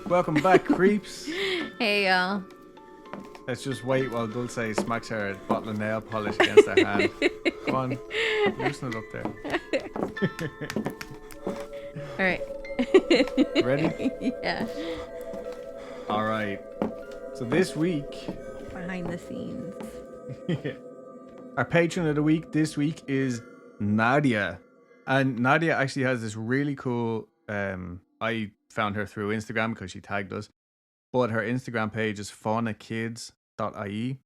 Welcome back, creeps. Hey, y'all. Let's just wait while Dulce smacks her bottle of nail polish against her hand. Go on, loosen it up there. All right. Ready? Yeah. All right. So this week, Behind the scenes. our patron of the week this week is Nadia. And Nadia actually has this really cool, I found her through Instagram because she tagged us. But her Instagram page is faunakids.ie.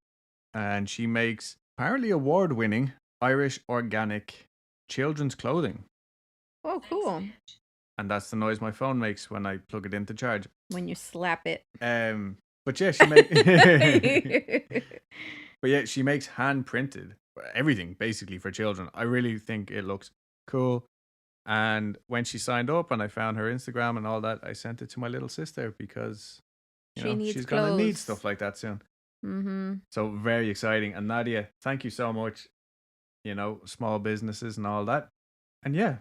And she makes apparently award-winning Irish organic children's clothing. Oh, cool. And that's the noise my phone makes when I plug it into charge. When you slap it. But yeah, she makes but yeah, she makes hand printed everything basically for children. I really think it looks cool. And when she signed up and I found her Instagram and all that, I sent it to my little sister because she's gonna need stuff like that soon. Mm-hmm. So very exciting. And Nadia, thank you so much. Small businesses and all that. And yeah.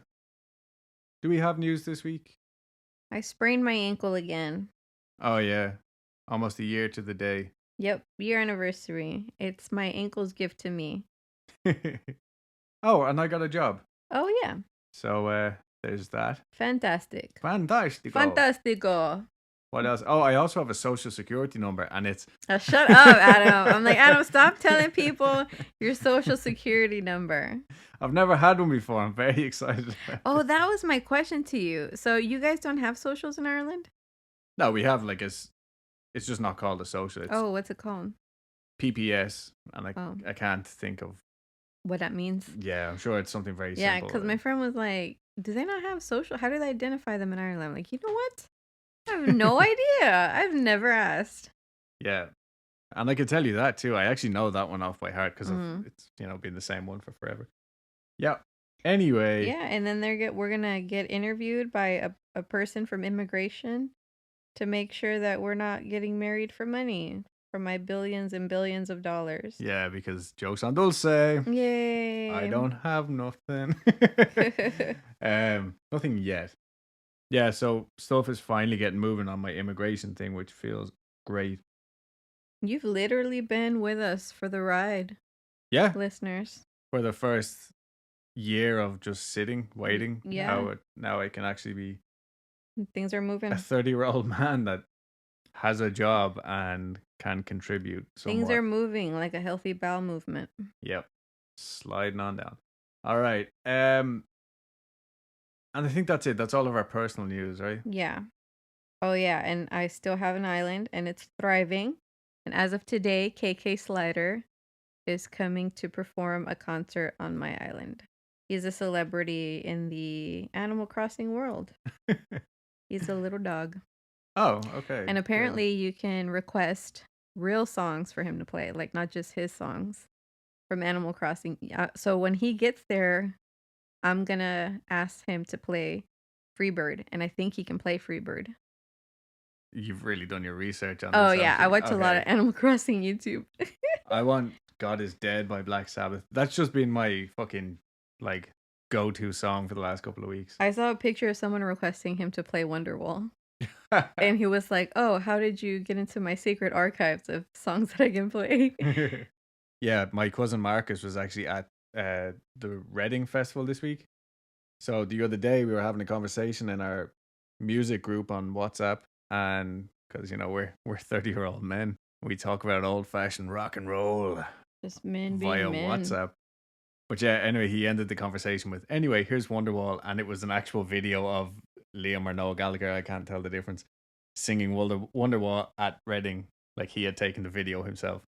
Do we have news this week? I sprained my ankle again. Oh yeah. Almost a year to the day. Yep, year anniversary. It's my ankle's gift to me. Oh, and I got a job. Oh, yeah. So there's that. Fantastic. Fantastico. What else? Oh, I also have a social security number, and it's... Shut up, Adam. I'm like, Adam, stop telling people your social security number. I've never had one before. I'm very excited. Oh, that was my question to you. So you guys don't have socials in Ireland? No, we have it's just not called a social. It's what's it called? PPS, and I can't think of what that means. Yeah, I'm sure it's something very simple. Yeah, because my friend was like, do they not have social? How do they identify them in Ireland? I'm like, you know what? I have no idea. I've never asked. Yeah. And I could tell you that too. I actually know that one off by heart because it's, been the same one for forever. Yeah. Anyway. Yeah, and then we're going to get interviewed by a person from immigration to make sure that we're not getting married for money, for my billions and billions of dollars. Yeah, because joke's on Dulce. Yay. I don't have nothing. Nothing yet. Yeah, so stuff is finally getting moving on my immigration thing, which feels great. You've literally been with us for the ride. Yeah. Listeners. For the first year of just sitting, waiting. Yeah. Now I can actually be... Things are moving. A 30-year-old man that has a job and can contribute somewhat. Things are moving like a healthy bowel movement. Yep. Sliding on down. All right. And I think that's it. That's all of our personal news, right? Yeah. Oh, yeah. And I still have an island and it's thriving. And as of today, KK Slider is coming to perform a concert on my island. He's a celebrity in the Animal Crossing world. He's a little dog. Oh, okay. And apparently you can request real songs for him to play, like not just his songs from Animal Crossing. So when he gets there, I'm going to ask him to play Freebird, and I think he can play Freebird. You've really done your research on this. Oh, yeah. I watch a lot of Animal Crossing YouTube. I want God Is Dead by Black Sabbath. That's just been my fucking, go-to song for the last couple of weeks. I saw a picture of someone requesting him to play Wonderwall. And he was like, oh, how did you get into my secret archives of songs that I can play? Yeah, my cousin Marcus was actually at the Reading Festival this week. So the other day we were having a conversation in our music group on WhatsApp, and because we're 30-year-old men, we talk about old-fashioned rock and roll just men via being men. WhatsApp. But yeah, anyway, he ended the conversation with, anyway, here's Wonderwall, and it was an actual video of Liam or Noel Gallagher, I can't tell the difference, singing Wonderwall at Reading, like he had taken the video himself.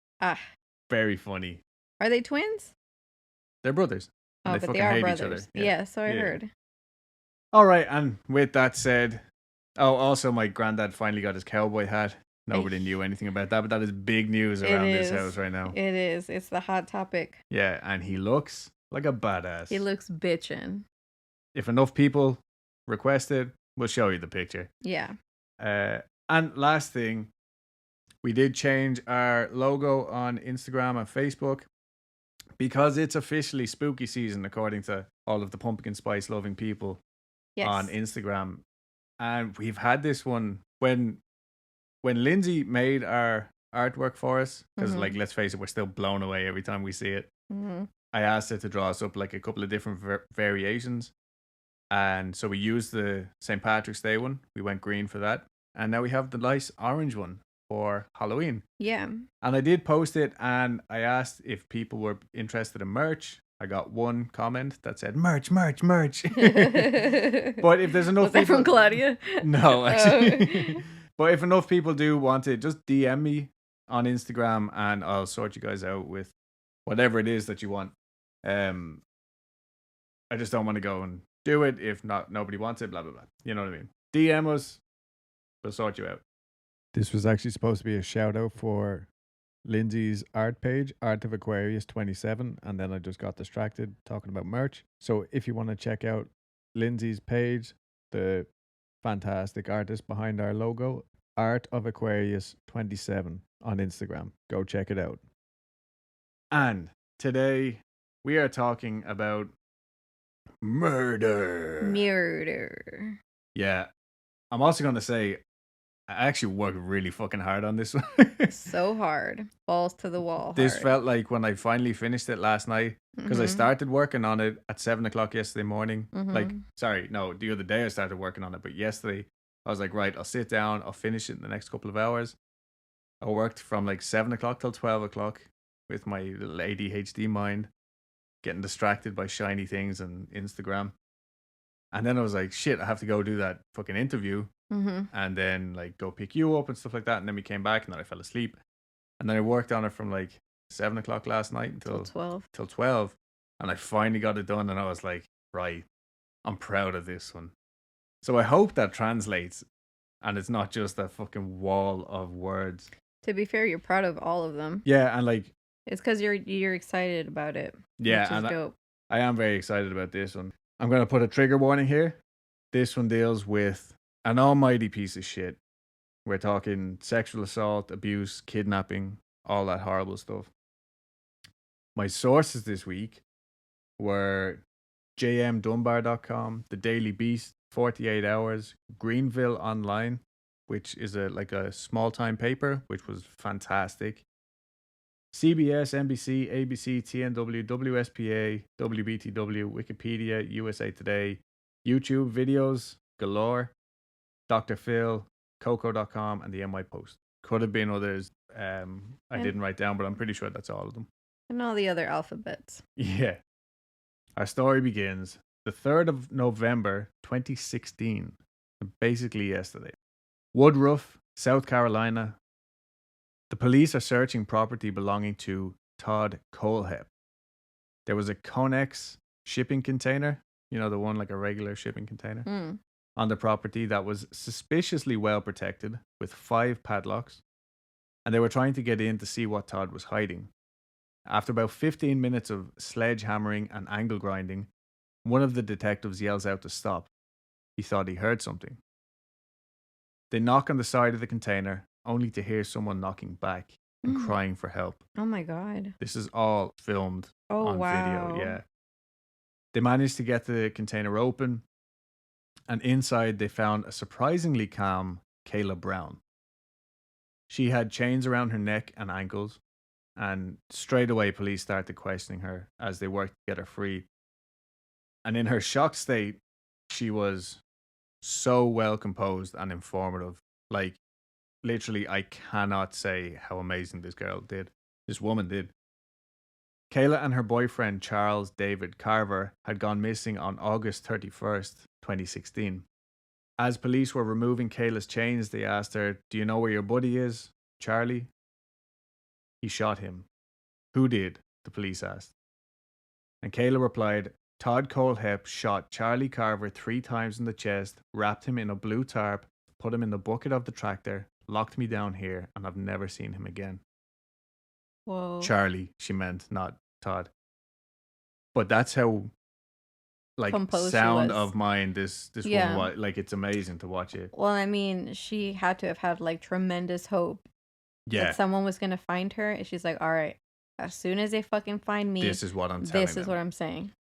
Very funny. Are they twins? They're brothers. Oh, but they are brothers. Yeah, so I heard. All right, and with that said, also my granddad finally got his cowboy hat. Nobody knew anything about that, but that is big news around this house right now. It is. It's the hot topic. Yeah, and he looks like a badass. He looks bitchin'. If enough people request it, we'll show you the picture. Yeah. And last thing, we did change our logo on Instagram and Facebook because it's officially spooky season, according to all of the pumpkin spice loving people on Instagram. And we've had this one when when Lindsay made our artwork for us, because Mhm. like let's face it, we're still blown away every time we see it. Mhm. I asked her to draw us up like a couple of different variations, and so we used the St. Patrick's Day one. We went green for that, and now we have the nice orange one for Halloween. Yeah. And I did post it, and I asked if people were interested in merch. I got one comment that said merch, merch, merch. But if there's enough Was that people, from Claudia? no, actually. But if enough people do want it, just DM me on Instagram, and I'll sort you guys out with whatever it is that you want. I just don't want to go and do it if not nobody wants it. Blah blah blah. You know what I mean? DM us. We'll sort you out. This was actually supposed to be a shout out for Lindsay's art page, Art of Aquarius 27, and then I just got distracted talking about merch. So if you want to check out Lindsay's page, the fantastic artist behind our logo, Art of Aquarius 27 on Instagram. Go check it out. And today we are talking about murder. Murder. Yeah. I'm also going to say I actually worked really fucking hard on this one. So hard. Balls to the wall. This hard. felt like when I finally finished it last night, because I Mhm. started working on it at 7 o'clock yesterday morning. Like, Mhm. sorry, no, the other day I started working on it, but yesterday I was like, right, I'll sit down, I'll finish it in the next couple of hours. I worked from like 7 o'clock till 12 o'clock with my little ADHD mind, getting distracted by shiny things and Instagram. And then I was like, shit, I have to go do that fucking interview Mhm. and then like go pick you up and stuff like that. And then we came back and then I fell asleep. And then I worked on it from like 7 o'clock last night Till 12. till 12. And I finally got it done and I was like, right, I'm proud of this one. So I hope that translates and it's not just a fucking wall of words. To be fair, you're proud of all of them. Yeah, and like It's because you're excited about it. yeah, Which is and dope. I am very excited about this one. I'm gonna put a trigger warning here. This one deals with an almighty piece of shit. We're talking sexual assault, abuse, kidnapping, all that horrible stuff. My sources this week were jmdunbar.com, The Daily Beast, 48 Hours, Greenville Online, which is a small time paper, which was fantastic. CBS, NBC, ABC, TNW, WSPA, WBTW, Wikipedia, USA Today, YouTube videos galore, Dr. Phil, Coco.com, and the NY Post. Could have been others. I didn't write down, but I'm pretty sure that's all of them. And all the other alphabets. Yeah. Our story begins the 3rd of November, 2016. Basically yesterday. Woodruff, South Carolina. The police are searching property belonging to Todd Kohlhepp. There was a Connex shipping container, you know, the one like a regular shipping container, on the property that was suspiciously well protected with 5 padlocks. And they were trying to get in to see what Todd was hiding. After about 15 minutes of sledgehammering and angle grinding, one of the detectives yells out to stop. He thought he heard something. They knock on the side of the container, only to hear someone knocking back and crying for help. Oh my god. This is all filmed on wow. video, yeah. They managed to get the container open, and inside they found a surprisingly calm Kayla Brown. She had chains around her neck and ankles, and straight away police started questioning her as they worked to get her free. And in her shocked state, she was so well composed and informative. Like, literally, I cannot say how amazing this woman did. Kayla and her boyfriend, Charles David Carver, had gone missing on August 31st, 2016. As police were removing Kayla's chains, they asked her, "Do you know where your buddy is, Charlie?" "He shot him." "Who did?" the police asked. And Kayla replied, "Todd Kohlhepp shot Charlie Carver 3 times in the chest, wrapped him in a blue tarp, put him in the bucket of the tractor, locked me down here, and I've never seen him again." Whoa. Charlie, she meant, not Todd. But that's how, like, Composed she sound was. of mind this Yeah. one was. Like, it's amazing to watch it. Well, I mean, she had to have had like tremendous hope Yeah, that someone was gonna find her. And she's like, all right, as soon as they fucking find me, this is what I'm telling this is them. what I'm saying.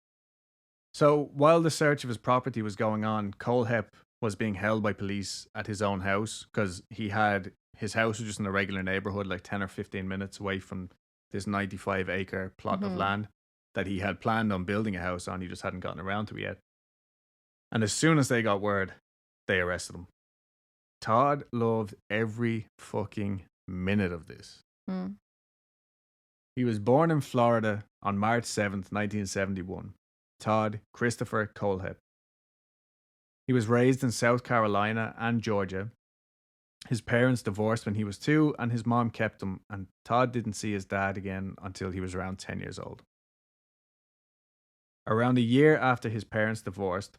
So while the search of his property was going on, Kohlhepp was being held by police at his own house because he had his house was just in a regular neighborhood, like 10 or 15 minutes away from this 95-acre plot of Mhm. land that he had planned on building a house on. He just hadn't gotten around to it yet. And as soon as they got word, they arrested him. Todd loved every fucking minute of this. Mm. He was born in Florida on March 7th, 1971. Todd Christopher Kohlhepp. He was raised in South Carolina and Georgia. His parents divorced when he was 2, and his mom kept him, and Todd didn't see his dad again until he was around 10 years old. Around a year after his parents divorced,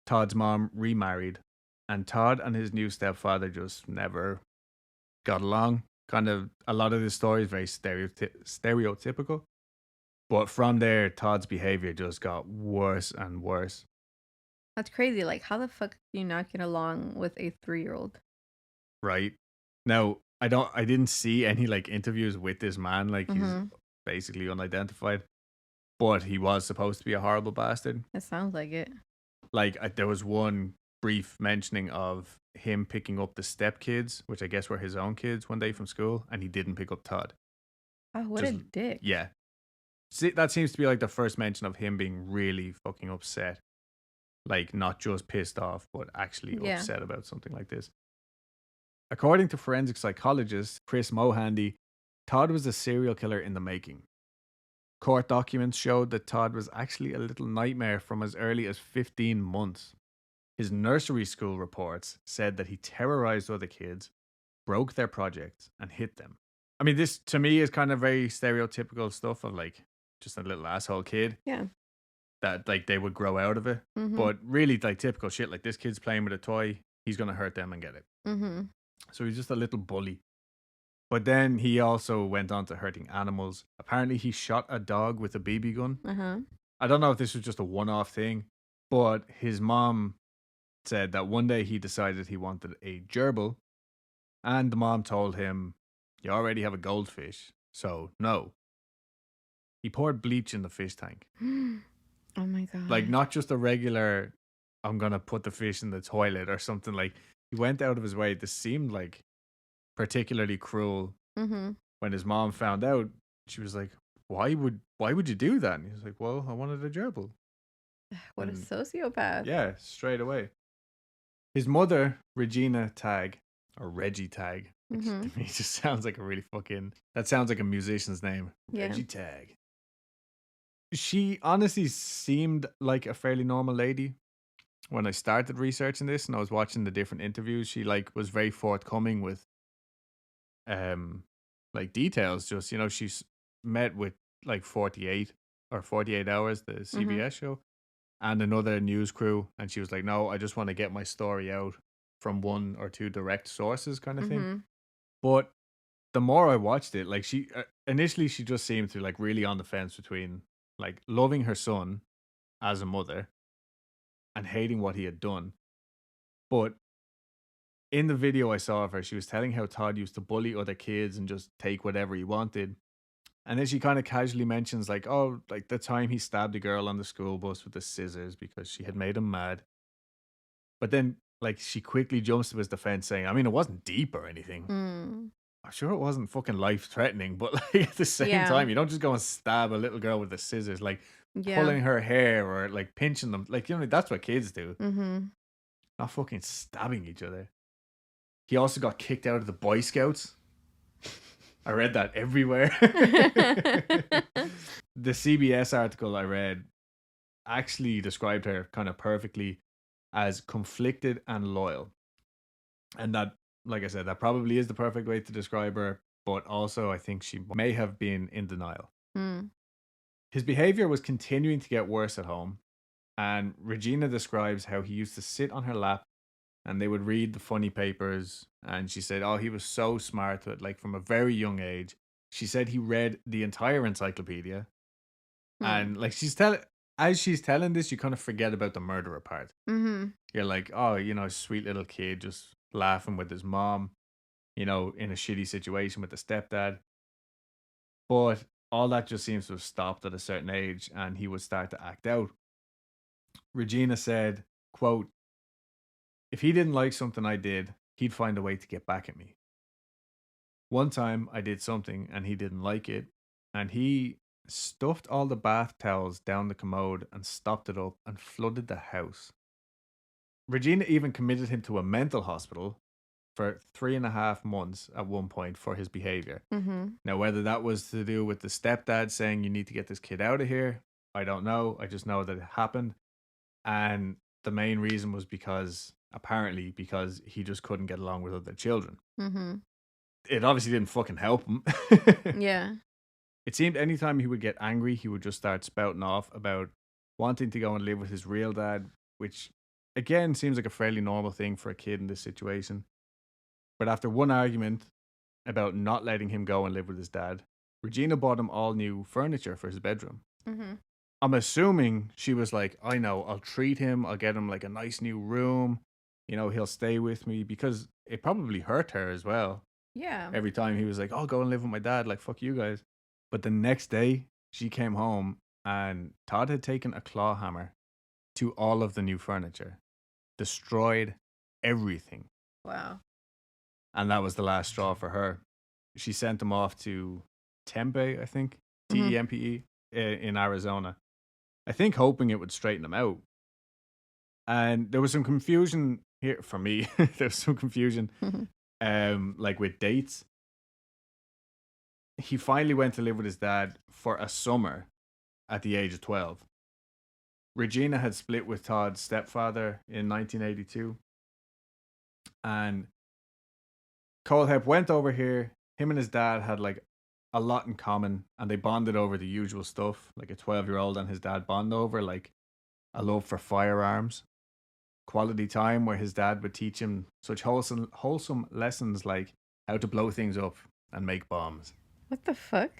Todd's mom remarried, and Todd and his new stepfather just never got along. Kind of, a lot of this story is very stereotypical. But from there, Todd's behavior just got worse and worse. That's crazy. Like, how the fuck do you not get along with a 3-year-old? Right now, I didn't see any like interviews with this man. Like, he's Mhm. basically unidentified, but he was supposed to be a horrible bastard. It sounds like it. Like, there was one brief mentioning of him picking up the stepkids, which I guess were his own kids, one day from school, and he didn't pick up Todd. Oh, what Just a dick. yeah, see, that seems to be like the first mention of him being really fucking upset. Like, not just pissed off, but actually Yeah. upset about something like this. According to forensic psychologist Chris Mohandy, Todd was a serial killer in the making. Court documents showed that Todd was actually a little nightmare from as early as 15 months. His nursery school reports said that he terrorized other kids, broke their projects, and hit them. I mean, this to me is kind of very stereotypical stuff of like just a little asshole kid Yeah. that like they would grow out of it. Mhm. But really, like typical shit, like this kid's playing with a toy, he's gonna hurt them and get it. Mhm. So he's just a little bully. But then he also went on to hurting animals. Apparently, he shot a dog with a BB gun. Uh-huh. I don't know if this was just a one off thing, but his mom said that one day he decided he wanted a gerbil, and the mom told him, "You already have a goldfish, so no." He poured bleach in the fish tank. Oh my Like, god. not just a regular, I'm going to put the fish in the toilet or something. Like, he went out of his way. This seemed like particularly cruel. Mhm. When his mom found out, she was like, why would you do that? And he was like, well, I wanted a gerbil. What a And sociopath. yeah, straight away. His mother, Regina Tagg, or Reggie Tagg, which to Mhm. me just sounds like a really fucking, that sounds like a musician's name. Yeah. Reggie Tagg. She honestly seemed like a fairly normal lady when I started researching this and I was watching the different interviews. She like was very forthcoming with um like details. Just, she's met with like 48 or 48 hours, the Mhm. CBS show, and another news crew, and she was like, no, I just want to get my story out from one or two direct sources kind of thing. Mhm. But the more I watched it, like she initially she just seemed to like really on the fence between like loving her son as a mother and hating what he had done. But in the video I saw of her, she was telling how Todd used to bully other kids and just take whatever he wanted. And then she kind of casually mentions, like, oh, like the time he stabbed a girl on the school bus with the scissors because she had made him mad. But then, like, she quickly jumps to his defense, saying, I mean, it wasn't deep or anything. Mm. I'm sure it wasn't fucking life threatening, but like at the same Yeah. time, you don't just go and stab a little girl with the scissors, like Yeah. pulling her hair or like pinching them. Like, that's what kids do, Mhm. not fucking stabbing each other. He also got kicked out of the Boy Scouts. I read that everywhere. The CBS article I read actually described her kind of perfectly as conflicted and loyal. And that, like I said, that probably is the perfect way to describe her, but also I think she may have been in denial. Mm. His behavior was continuing to get worse at home, and Regina describes how he used to sit on her lap and they would read the funny papers. And she said, oh, he was so smart, like from a very young age. She said he read the entire encyclopedia. Mm. And like as she's telling this, you kind of forget about the murderer part. Mhm. You're like, oh, sweet little kid just laughing with his mom, in a shitty situation with the stepdad. But all that just seems to have stopped at a certain age and he would start to act out. Regina said, quote, if he didn't like something I did, he'd find a way to get back at me. One time I did something and he didn't like it, and he stuffed all the bath towels down the commode and stopped it up and flooded the house. Regina even committed him to a mental hospital for 3.5 months at one point for his behavior. Mm-hmm. Now, whether that was to do with the stepdad saying you need to get this kid out of here, I don't know. I just know that it happened. And the main reason was apparently, because he just couldn't get along with other children. Mm-hmm. It obviously didn't fucking help him. Yeah. It seemed anytime he would get angry, he would just start spouting off about wanting to go and live with his real dad, which again seems like a fairly normal thing for a kid in this situation. But after one argument about not letting him go and live with his dad, Regina bought him all new furniture for his bedroom. Mm-hmm. I'm assuming she was like, I know, I'll treat him, I'll get him like a nice new room, he'll stay with me, because it probably hurt her as well. Yeah. Every time he was like, I'll go and live with my dad, like, fuck you guys. But the next day, she came home and Todd had taken a claw hammer to all of the new furniture, destroyed everything. Wow. And that was the last straw for her. She sent him off to Tempe, I think, Mhm. TEMPE, in Arizona. I think hoping it would straighten him out. And there was some confusion here for me. There was some confusion, like with dates. He finally went to live with his dad for a summer at the age of 12. Regina had split with Todd's stepfather in 1982. And Kohlhepp went over here. Him and his dad had like a lot in common, and they bonded over the usual stuff. Like a 12-year-old and his dad bond over like a love for firearms, quality time where his dad would teach him such wholesome lessons like how to blow things up and make bombs. What the fuck?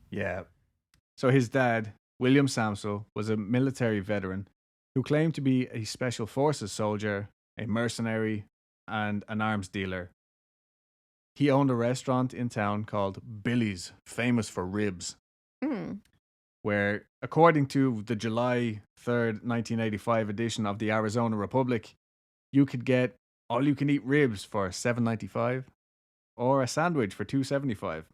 Yeah. So his dad, William Samsel, was a military veteran who claimed to be a special forces soldier, a mercenary, and an arms dealer. He owned a restaurant in town called Billy's, famous for ribs, where, according to the July 3rd, 1985 edition of the Arizona Republic, you could get all-you-can-eat ribs for $7.95 or a sandwich for $2.75.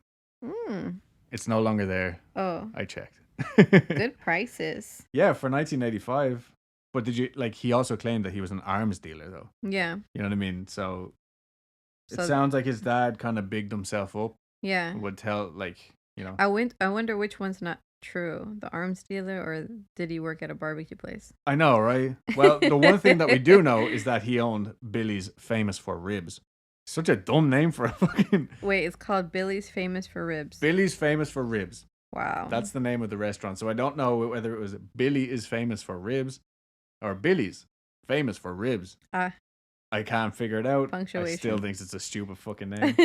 It's no longer there. Oh. I checked. Good prices. Yeah, for 1985. But he also claimed that he was an arms dealer, though. Yeah. You know what I mean? So it sounds like his dad kind of bigged himself up. Yeah. Would tell, I wonder which one's not true. The arms dealer, or did he work at a barbecue place? I know, right? Well, the one thing that we do know is that he owned Billy's, famous for ribs. Such a dumb name for a fucking... Wait, it's called Billy's Famous for Ribs. Billy's Famous for Ribs. Wow. That's the name of the restaurant. So I don't know whether it was Billy is Famous for Ribs or Billy's Famous for Ribs. I can't figure it out. Punctuation. I still think it's a stupid fucking name.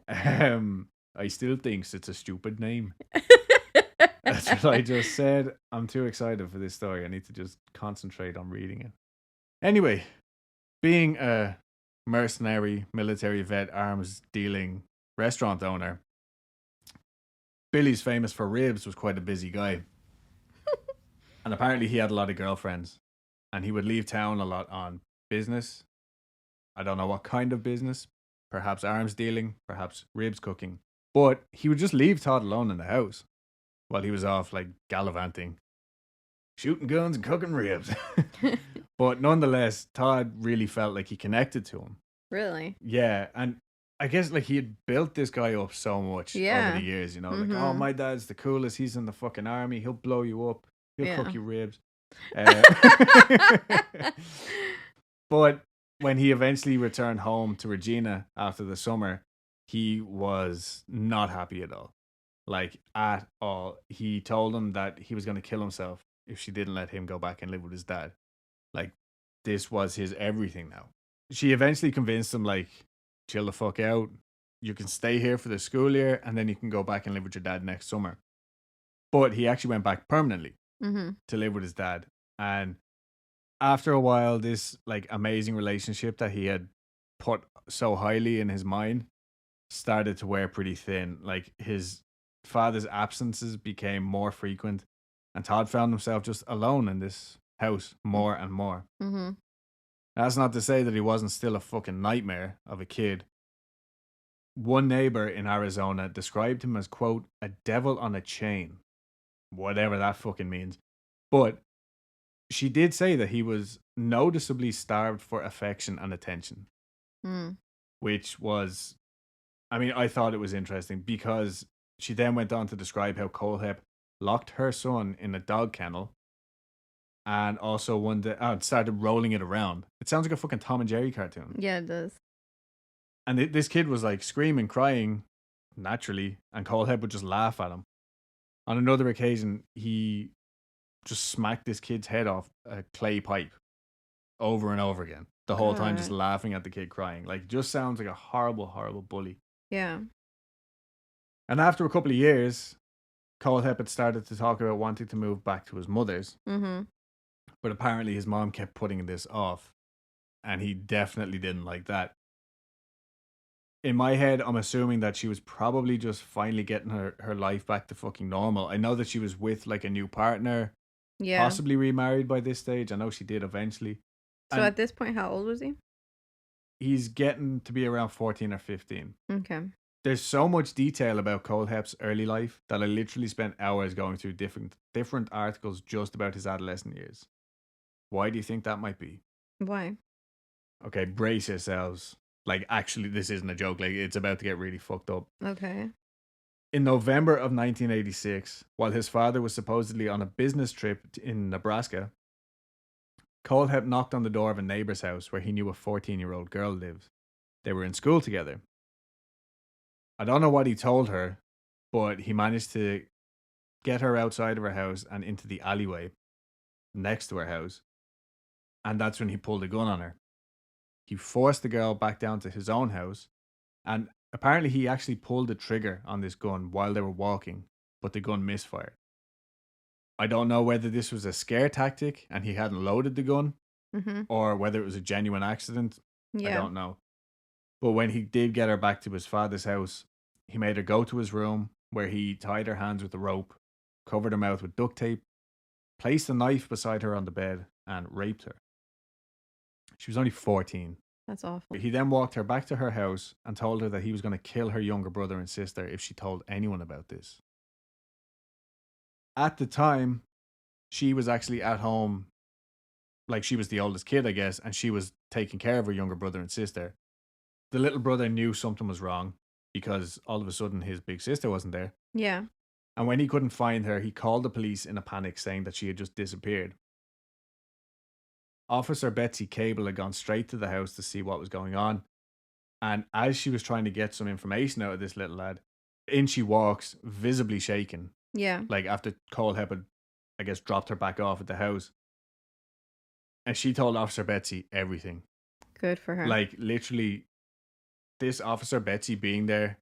I still think it's a stupid name. That's what I just said. I'm too excited for this story. I need to just concentrate on reading it. Anyway, being a mercenary, military vet, arms dealing restaurant owner, Billy's Famous for Ribs was quite a busy guy. And apparently he had a lot of girlfriends. And he would leave town a lot on business. I don't know what kind of business. Perhaps arms dealing, perhaps ribs cooking. But he would just leave Todd alone in the house while he was off like gallivanting, shooting guns and cooking ribs. But nonetheless, Todd really felt like he connected to him. Really? Yeah, and I guess like he had built this guy up so much over the years, like, oh, my dad's the coolest, he's in the fucking army, he'll blow you up, he'll cook you ribs. But when he eventually returned home to Regina after the summer, he was not happy at all. Like, at all. He told him that he was going to kill himself if she didn't let him go back and live with his dad. Like, this was his everything now. She eventually convinced him, like, chill the fuck out. You can stay here for the school year, and then you can go back and live with your dad next summer. But he actually went back permanently to live with his dad. And after a while, this, like, amazing relationship that he had put so highly in his mind started to wear pretty thin. Like, his father's absences became more frequent, and Todd found himself just alone in this house more and more. That's not to say that he wasn't still a fucking nightmare of a kid, One neighbor in Arizona described him as, quote, a devil on a chain, whatever that fucking means. But she did say that he was noticeably starved for affection and attention, Mm. which was, I mean, I thought it was interesting because she then went on to describe how Kohlhepp locked her son in a dog kennel and also one day started rolling it around. It sounds like a fucking Tom and Jerry cartoon. Yeah, it does. And this kid was like screaming, crying naturally, and Kohlhepp would just laugh at him. On another occasion, he just smacked this kid's head off a clay pipe over and over again. The whole time just God. laughing at the kid crying. Like, just sounds like a horrible, horrible bully. Yeah. And after a couple of years, Kohlhepp had started to talk about wanting to move back to his mother's. Mm-hmm. But apparently his mom kept putting this off. And he definitely didn't like that. In my head, I'm assuming that she was probably just finally getting her life back to fucking normal. I know that she was with like a new partner, Yeah. possibly remarried by this stage. I know she did eventually. So And at this point, how old was he? he's getting to be around 14 or 15. Okay. There's so much detail about Kohlhepp's early life that I literally spent hours going through different articles just about his adolescent years. Why do you think that might be? Why? Okay, brace yourselves. Like, actually, this isn't a joke. Like, it's about to get really fucked up. Okay. In November of 1986, while his father was supposedly on a business trip in Nebraska, Kohlhepp knocked on the door of a neighbor's house where he knew a 14-year-old girl lived. They were in school together. I don't know what he told her, but he managed to get her outside of her house and into the alleyway next to her house. And that's when he pulled a gun on her. He forced the girl back down to his own house. And apparently he actually pulled the trigger on this gun while they were walking, but the gun misfired. I don't know whether this was a scare tactic and he hadn't loaded the gun Mm-hmm. or whether it was a genuine accident. I Yeah. don't know. But when he did get her back to his father's house, he made her go to his room where he tied her hands with a rope, covered her mouth with duct tape, placed a knife beside her on the bed, and raped her. She was only 14. That's awful. He then walked her back to her house and told her that he was going to kill her younger brother and sister if she told anyone about this. At the time, she was actually at home, like she was the oldest kid, I guess, and she was taking care of her younger brother and sister. The little brother knew something was wrong because all of a sudden his big sister wasn't there. Yeah. And when he couldn't find her, he called the police in a panic saying that she had just disappeared. Officer Betsy Cable had gone straight to the house to see what was going on. And as she was trying to get some information out of this little lad, in she walks, visibly shaken. Yeah. Like after Kohlhepp had, I guess, dropped her back off at the house. And she told Officer Betsy everything. Good for her. Like literally, this Officer Betsy being there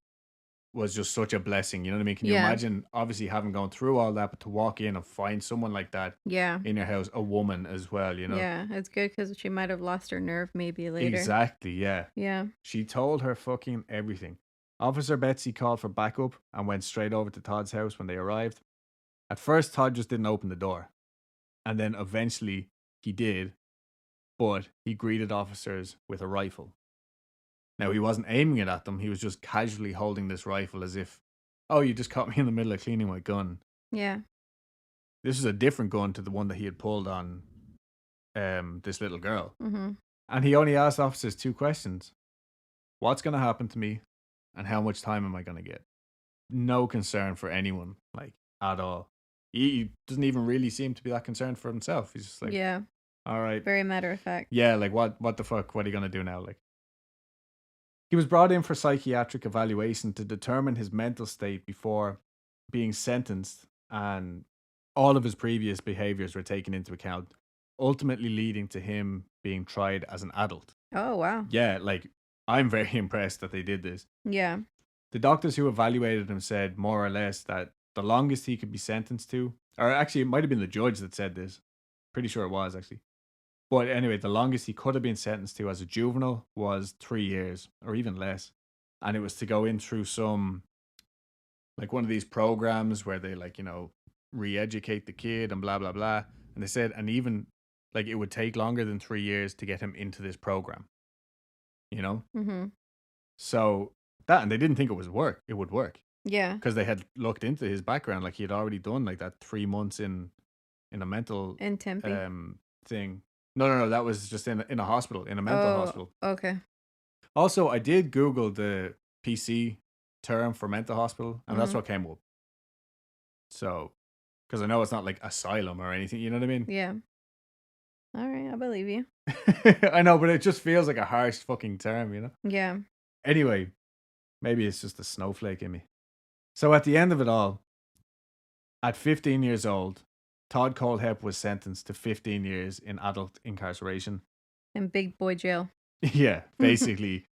was just such a blessing. You know what I mean? Can you Yeah. imagine, obviously, having gone through all that, but to walk in and find someone like that Yeah. in your house, a woman as well, you know? Yeah. It's good because she might have lost her nerve maybe later. Exactly, yeah. Yeah. She told her fucking everything. Officer Betsy called for backup and went straight over to Todd's house when they arrived. At first, Todd just didn't open the door. And then eventually he did, but he greeted officers with a rifle. Now, he wasn't aiming it at them. He was just casually holding this rifle as if, oh, you just caught me in the middle of cleaning my gun. Yeah. This is a different gun to the one that he had pulled on this little girl. Mm-hmm. And he only asked officers 2 questions. What's going to happen to me? And how much time am I going to get? No concern for anyone, like, at all. He doesn't even really seem to be that concerned for himself. He's just like, Yeah. all right. Very matter of fact. Yeah, like, what the fuck? What are you going to do now? Like, he was brought in for psychiatric evaluation to determine his mental state before being sentenced, and all of his previous behaviors were taken into account, ultimately leading to him being tried as an adult. Oh, wow. Yeah, like, I'm very impressed that they did this. Yeah. The doctors who evaluated him said more or less that the longest he could be sentenced to, or actually, it might have been the judge that said this. Pretty sure it was, actually. But anyway, the longest he could have been sentenced to as a juvenile was 3 years or even less. And it was to go in through some, like one of these programs where they, like, you know, re-educate the kid and blah, blah, blah. And they said, and even like it would take longer than 3 years to get him into this program, you know? Mm-hmm. So That, and they didn't think it would work Yeah. because they had looked into his background. Like he had already done like that 3 months in a mental In Tempe. thing. No, that was just in a hospital, in a mental Oh, hospital. okay. Also, I did Google the PC term for mental hospital, and that's Mhm. what came up. So, because I know it's not like asylum or anything, you know what I mean? Yeah. All right, I believe you. I know, but it just feels like a harsh fucking term, you know? Yeah. Anyway, maybe it's just a snowflake in me. So at the end of it all, at 15 years old, Todd Kohlhepp was sentenced to 15 years in adult incarceration. In big boy jail. Yeah, basically,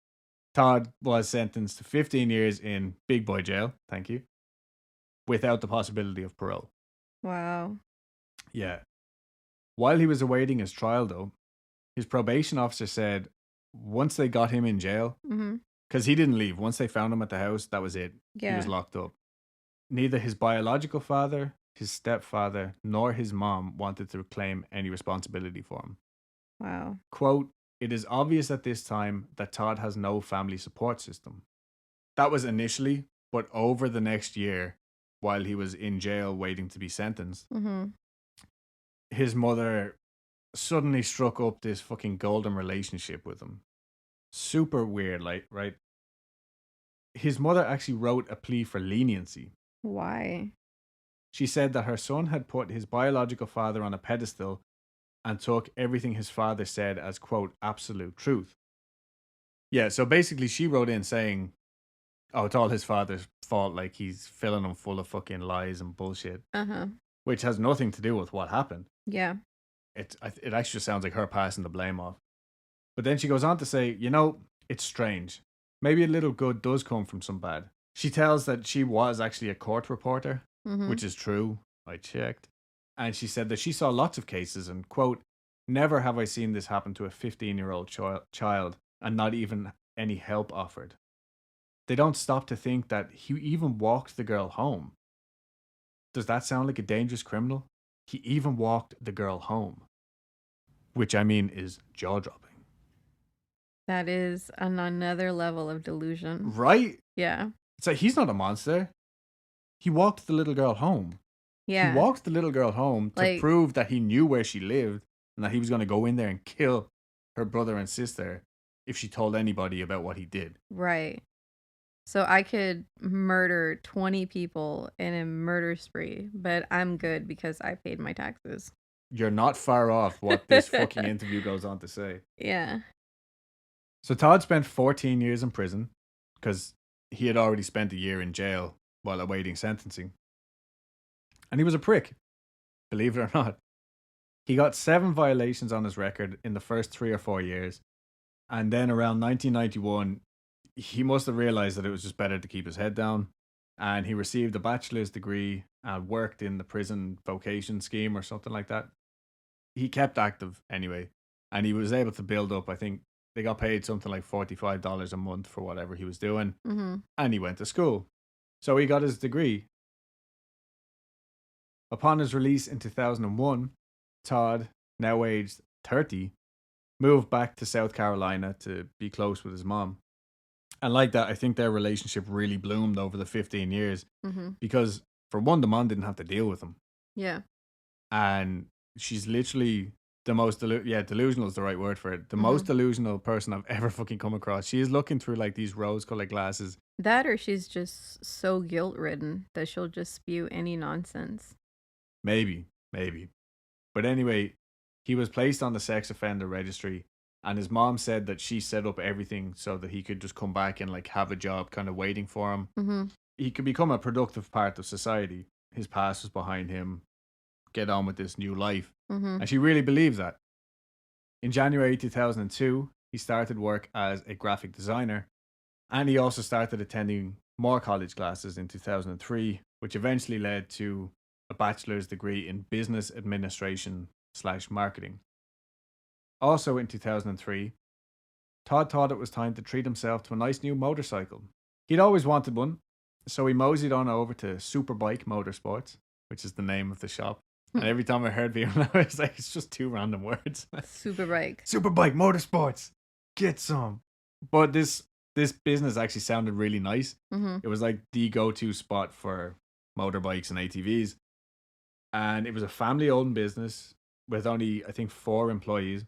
Todd was sentenced to 15 years in big boy jail, thank you, without the possibility of parole. Wow. Yeah. While he was awaiting his trial, though, his probation officer said once they got him in jail, Mhm. because he didn't leave, once they found him at the house, that was it. He was Yeah. locked up. Neither his biological father, his stepfather, nor his mom wanted to claim any responsibility for him. Wow. Quote, "It is obvious at this time that Todd has no family support system." That was initially, but over the next year, while he was in jail waiting to be sentenced, Mhm. his mother suddenly struck up this fucking golden relationship with him. Super weird, like, right? His mother actually wrote a plea for leniency. Why? She said that her son had put his biological father on a pedestal and took everything his father said as, quote, absolute truth. Yeah, so basically she wrote in saying, oh, it's all his father's fault, like he's filling him full of fucking lies and bullshit, Uh-huh. which has nothing to do with what happened. Yeah. It actually sounds like her passing the blame off. But then she goes on to say, you know, it's strange. Maybe a little good does come from some bad. She tells that she was actually a court reporter, Mhm. which is true. I checked. And she said that she saw lots of cases and, quote, never have I seen this happen to a 15-year-old child and not even any help offered. They don't stop to think that he even walked the girl home. Does that sound like a dangerous criminal? He even walked the girl home. Which I mean is jaw-dropping. That is on another level of delusion. Right? Yeah. It's like he's not a monster. He walked the little girl home. He Yeah. walked the little girl home to Like, prove that he knew where she lived and that he was going to go in there and kill her brother and sister if she told anybody about what he did. right. So I could murder 20 people in a murder spree, but I'm good because I paid my taxes. You're not far off what this fucking interview goes on to say. Yeah. So Todd spent 14 years in prison because he had already spent a year in jail while awaiting sentencing. And he was a prick, believe it or not. He got 7 violations on his record in the first 3 or 4 years. And then around 1991, he must have realized that it was just better to keep his head down. And he received a bachelor's degree and worked in the prison vocation scheme or something like that. He kept active anyway. And he was able to build up, I think they got paid something like $45 a month for whatever he was doing. Mhm. And he went to school. So he got his degree. Upon his release in 2001, Todd, now aged 30, moved back to South Carolina to be close with his mom. And like that, I think their relationship really bloomed over the 15 years Mhm. because, for one, the mom didn't have to deal with him. Yeah. And she's literally the most, delusional is the right word for it. The most Mhm. delusional person I've ever fucking come across. She is looking through like these rose colored glasses. That or she's just so guilt-ridden that she'll just spew any nonsense. Maybe. But anyway, he was placed on the sex offender registry. And his mom said that she set up everything so that he could just come back and like have a job kind of waiting for him. Mhm. He could become a productive part of society. His past was behind him. Get on with this new life. Mhm. And she really believes that. In January 2002, he started work as a graphic designer. And he also started attending more college classes in 2003, which eventually led to a bachelor's degree in business administration/marketing. Also in 2003, Todd thought it was time to treat himself to a nice new motorcycle. He'd always wanted one, so he moseyed on over to Superbike Motorsports, which is the name of the shop. And every time I heard people, I was like, it's just 2 random words. Superbike. Superbike Motorsports, get some. But this this business actually sounded really nice. Mm-hmm. It was like the go-to spot for motorbikes and ATVs. And it was a family-owned business with only, I think, 4 employees.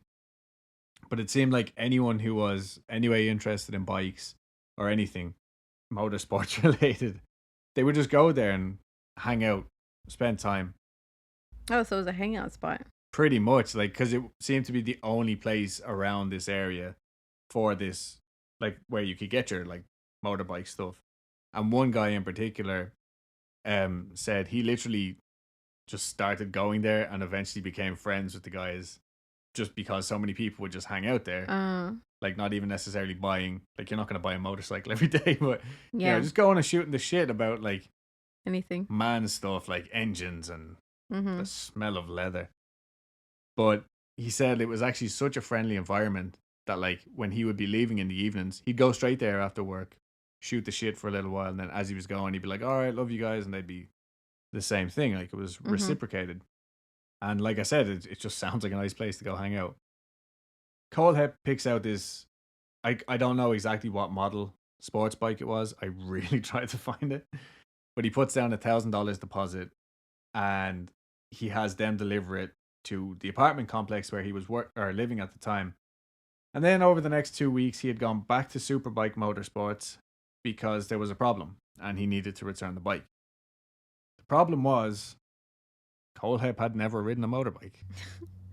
But it seemed like anyone who was anyway interested in bikes or anything motorsports related, they would just go there and hang out, spend time. Oh, so it was a hangout spot. Pretty much, like, because it seemed to be the only place around this area for this, like, where you could get your, like, motorbike stuff. And one guy in particular said he literally just started going there and eventually became friends with the guys just because so many people would just hang out there. Like, not even necessarily buying, like, you're not going to buy a motorcycle every day, but, yeah, just going and shooting the shit about, like, anything. man stuff, like engines and Mm-hmm. the smell of leather. But he said it was actually such a friendly environment that, like, when he would be leaving in the evenings, he'd go straight there after work, shoot the shit for a little while, and then as he was going, he'd be like, all right, love you guys, and they'd be the same thing. Like, it was reciprocated. And like I said, it just sounds like a nice place to go hang out. Kohlhepp picks out this, I don't know exactly what model sports bike it was. I really tried to find it. But he puts down $1,000 deposit and he has them deliver it to the apartment complex where he was living at the time. And then over the next 2 weeks, he had gone back to Superbike Motorsports because there was a problem and he needed to return the bike. The problem was Kohlhepp had never ridden a motorbike.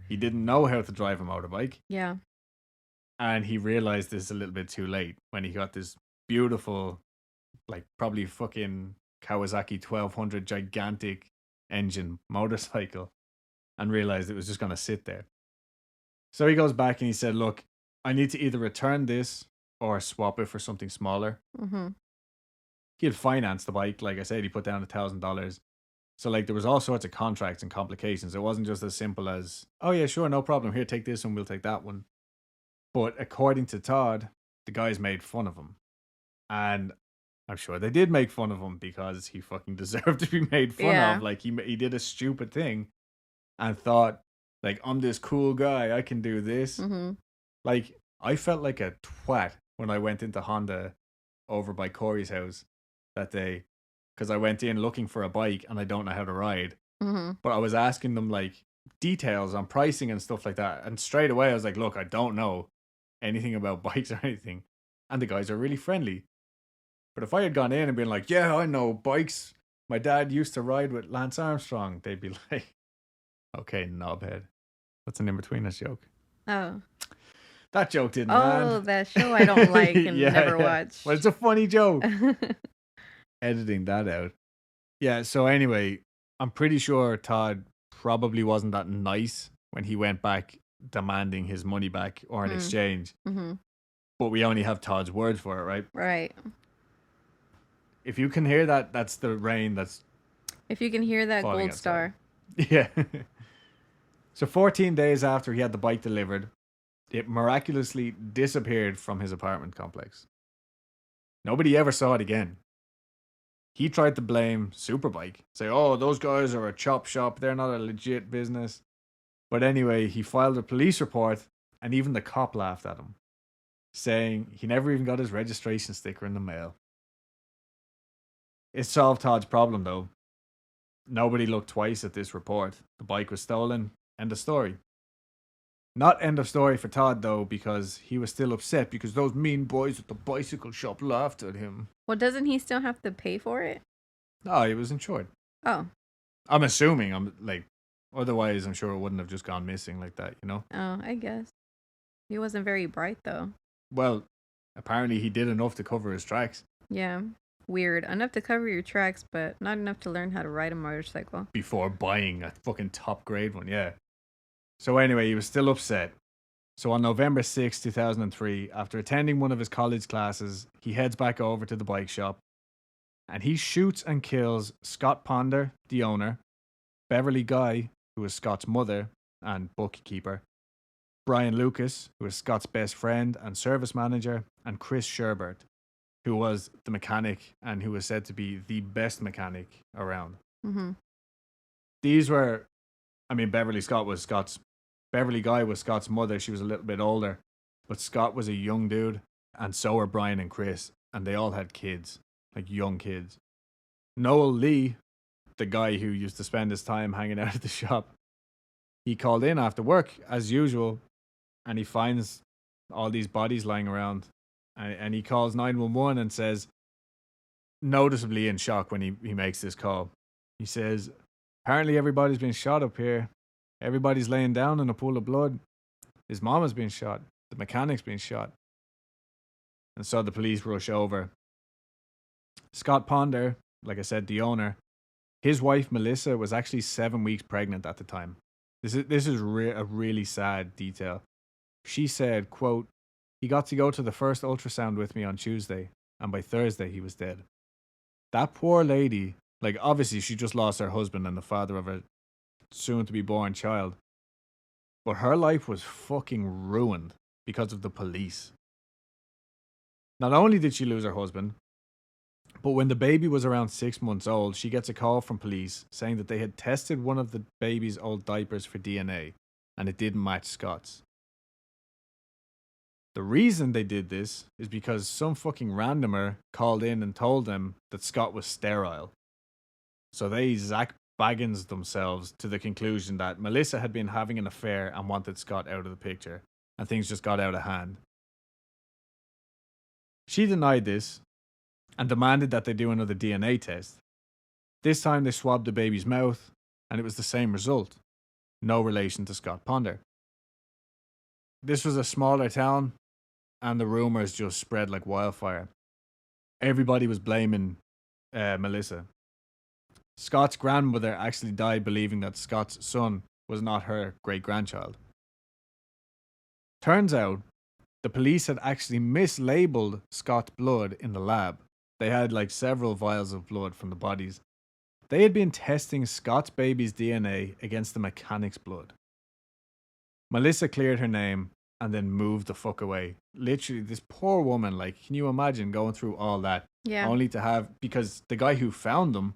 He didn't know how to drive a motorbike. Yeah. And he realized this a little bit too late when he got this beautiful, like, probably fucking Kawasaki 1200 gigantic engine motorcycle and realized it was just going to sit there. So he goes back and he said, look, I need to either return this or swap it for something smaller. Mm-hmm. He had financed the bike. Like I said, he put down $1,000. So, like, there was all sorts of contracts and complications. It wasn't just as simple as, oh yeah, sure, no problem. Here, take this one, we'll take that one. But according to Todd, the guys made fun of him. And I'm sure they did make fun of him because he fucking deserved to be made fun of. Like, he did a stupid thing and thought, like, I'm this cool guy, I can do this. Mm-hmm. Like, I felt like a twat when I went into Honda over by Corey's house that day because I went in looking for a bike and I don't know how to ride. Mm-hmm. But I was asking them, like, details on pricing and stuff like that. And straight away I was like, look, I don't know anything about bikes or anything. And the guys are really friendly. But if I had gone in and been like, yeah, I know bikes. My dad used to ride with Lance Armstrong. They'd be like, okay, knobhead. That's an in-betweeners joke. Oh. That joke didn't land. Oh, that show I don't like and never watch. But it's a funny joke. Editing that out. Yeah, so anyway, I'm pretty sure Todd probably wasn't that nice when he went back demanding his money back or an exchange. Mm-hmm. But we only have Todd's word for it, right? Right. If you can hear that, that's the rain that's... If you can hear that gold star. Yeah. So 14 days after he had the bike delivered, it miraculously disappeared from his apartment complex. Nobody ever saw it again. He tried to blame Superbike, say, oh, those guys are a chop shop, they're not a legit business. But anyway, he filed a police report and even the cop laughed at him, saying he never even got his registration sticker in the mail. It solved Todd's problem though. Nobody looked twice at this report. The bike was stolen. End of story. Not end of story for Todd though, because he was still upset because those mean boys at the bicycle shop laughed at him. Well, doesn't he still have to pay for it? No, he was insured. Oh. I'm assuming. Otherwise I'm sure it wouldn't have just gone missing like that, you know? Oh, I guess. He wasn't very bright though. Well, apparently he did enough to cover his tracks. Yeah. Weird. Enough to cover your tracks, but not enough to learn how to ride a motorcycle. Before buying a fucking top grade one, yeah. So anyway, he was still upset. So on November 6, 2003, after attending one of his college classes, he heads back over to the bike shop and he shoots and kills Scott Ponder, the owner, Beverly Guy, who is Scott's mother and bookkeeper, Brian Lucas, who is Scott's best friend and service manager, and Chris Sherbert, who was the mechanic and who was said to be the best mechanic around. Mm-hmm. These were, Beverly Guy was Scott's mother. She was a little bit older, but Scott was a young dude And so are Brian and Chris. And they all had kids, like young kids. Noel Lee, the guy who used to spend his time hanging out at the shop, he called in after work, as usual, and he finds all these bodies lying around. And he calls 911 and says, noticeably in shock when he makes this call. He says, apparently everybody's been shot up here. Everybody's laying down in a pool of blood. His mama's been shot. The mechanic's been shot. And so the police rush over. Scott Ponder, like I said, the owner, his wife Melissa was actually 7 weeks pregnant at the time. This is a really sad detail. She said, quote, he got to go to the first ultrasound with me on Tuesday, and by Thursday he was dead. That poor lady, like obviously she just lost her husband and the father of her soon-to-be-born child, but her life was fucking ruined because of the police. Not only did she lose her husband, but when the baby was around 6 months old, she gets a call from police saying that they had tested one of the baby's old diapers for DNA, and it didn't match Scott's. The reason they did this is because some fucking randomer called in and told them that Scott was sterile. So they Zach Baggins themselves to the conclusion that Melissa had been having an affair and wanted Scott out of the picture, and things just got out of hand. She denied this and demanded that they do another DNA test. This time they swabbed the baby's mouth, and it was the same result. No relation to Scott Ponder. This was a smaller town, and the rumors just spread like wildfire. Everybody was blaming Melissa. Scott's grandmother actually died believing that Scott's son was not her great-grandchild. Turns out, the police had actually mislabeled Scott's blood in the lab. They had like several vials of blood from the bodies. They had been testing Scott's baby's DNA against the mechanic's blood. Melissa cleared her name and then moved the fuck away. Literally, this poor woman, like, can you imagine going through all that? Yeah. Only to have, because the guy who found them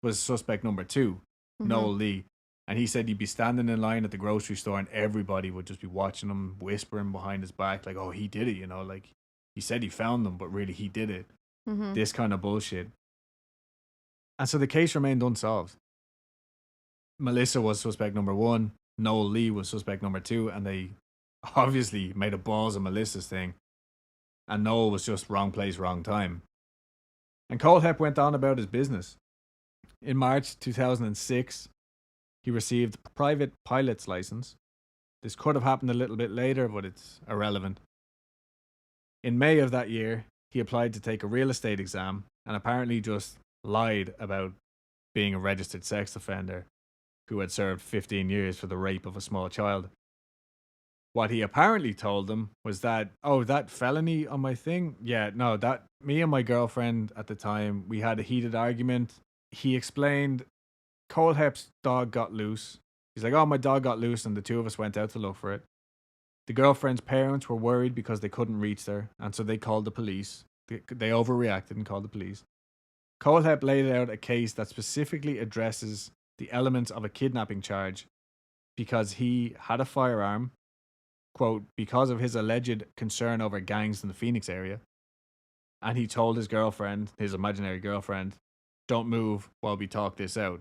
was suspect number 2, Noel Lee. And he said he'd be standing in line at the grocery store and everybody would just be watching him, whispering behind his back, like, oh, he did it, you know, like, he said he found them, but really he did it. This kind of bullshit. And so the case remained unsolved. Melissa was suspect number 1, Noel Lee was suspect number 2, and they obviously made a balls of Melissa's thing. And Noel was just wrong place, wrong time. And Kohlhepp went on about his business. In March 2006, he received a private pilot's license. This could have happened a little bit later, but it's irrelevant. In May of that year, he applied to take a real estate exam and apparently just lied about being a registered sex offender who had served 15 years for the rape of a small child. What he apparently told them was that, oh, that felony on my thing? Yeah, no, that me and my girlfriend at the time, we had a heated argument. He explained Kohlhepp's dog got loose. He's like, oh, my dog got loose and the two of us went out to look for it. The girlfriend's parents were worried because they couldn't reach her, and so they called the police. They overreacted and called the police. Kohlhepp laid out a case that specifically addresses the elements of a kidnapping charge because he had a firearm, quote, because of his alleged concern over gangs in the Phoenix area. And he told his girlfriend, his imaginary girlfriend, don't move while we talk this out.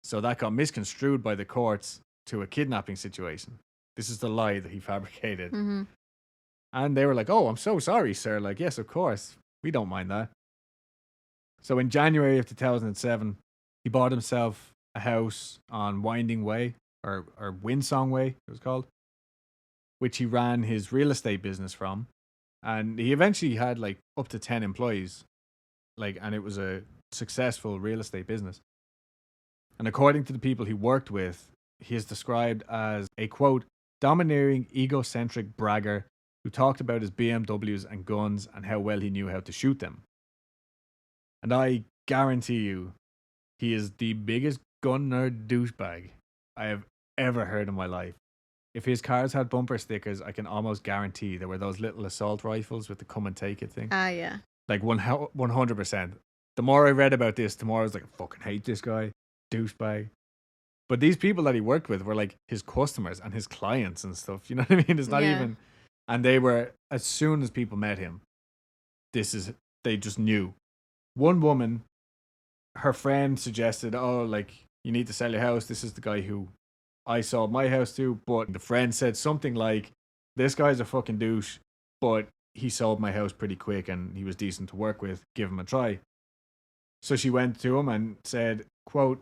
So that got misconstrued by the courts to a kidnapping situation. This is the lie that he fabricated. And they were like, oh, I'm so sorry, sir. Like, yes, of course. We don't mind that. So in January of 2007, he bought himself a house on Winding Way, or Windsong Way, it was called, which he ran his real estate business from. And he eventually had like up to 10 employees. Like, and it was a successful real estate business. And according to the people he worked with, he is described as a, quote, domineering, egocentric bragger who talked about his BMWs and guns and how well he knew how to shoot them. And I guarantee you, he is the biggest gun nerd douchebag I have ever heard in my life. If his cars had bumper stickers, I can almost guarantee there were those little assault rifles with the come and take it thing. Ah, yeah. Like 100%. The more I read about this, the more I was like, I fucking hate this guy. Douchebag. But these people that he worked with were like his customers and his clients and stuff. You know what I mean? It's not even And they were, as soon as people met him, they just knew. One woman, her friend suggested, oh, like, you need to sell your house. This is the guy who I sold my house to. But the friend said something like, this guy's a fucking douche, but he sold my house pretty quick and he was decent to work with. Give him a try. So she went to him and said, quote,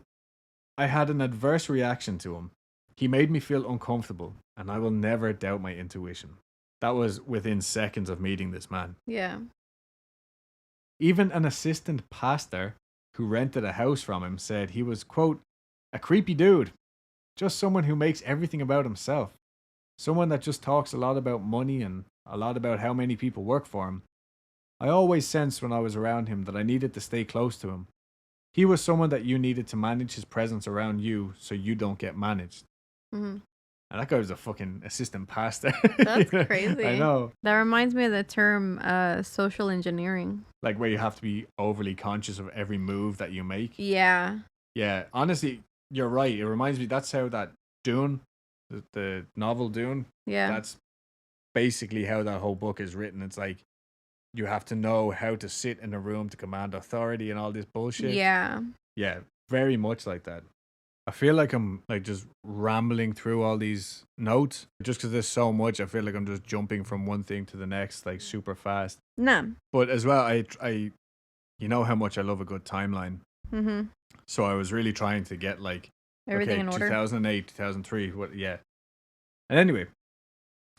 I had an adverse reaction to him. He made me feel uncomfortable, and I will never doubt my intuition. That was within seconds of meeting this man. Yeah. Even an assistant pastor who rented a house from him said he was, quote, a creepy dude. Just someone who makes everything about himself. Someone that just talks a lot about money and a lot about how many people work for him. I always sensed when I was around him that I needed to stay close to him. He was someone that you needed to manage his presence around you so you don't get managed. Mm-hmm. And that guy was a fucking assistant pastor. That's crazy. I know. That reminds me of the term social engineering. Like where you have to be overly conscious of every move that you make. Yeah. Yeah, honestly, you're right. It reminds me, that's how that Dune, the novel Dune, Yeah. that's basically how that whole book is written. It's like, you have to know how to sit in a room to command authority and all this bullshit. Yeah. Yeah, very much like that. I feel like I'm like just rambling through all these notes just because there's so much. I feel like I'm just jumping from one thing to the next like super fast. Nah. But as well, I you know how much I love a good timeline. Mm-hmm. So I was really trying to get like Everything in order. 2008, 2003, yeah. And anyway,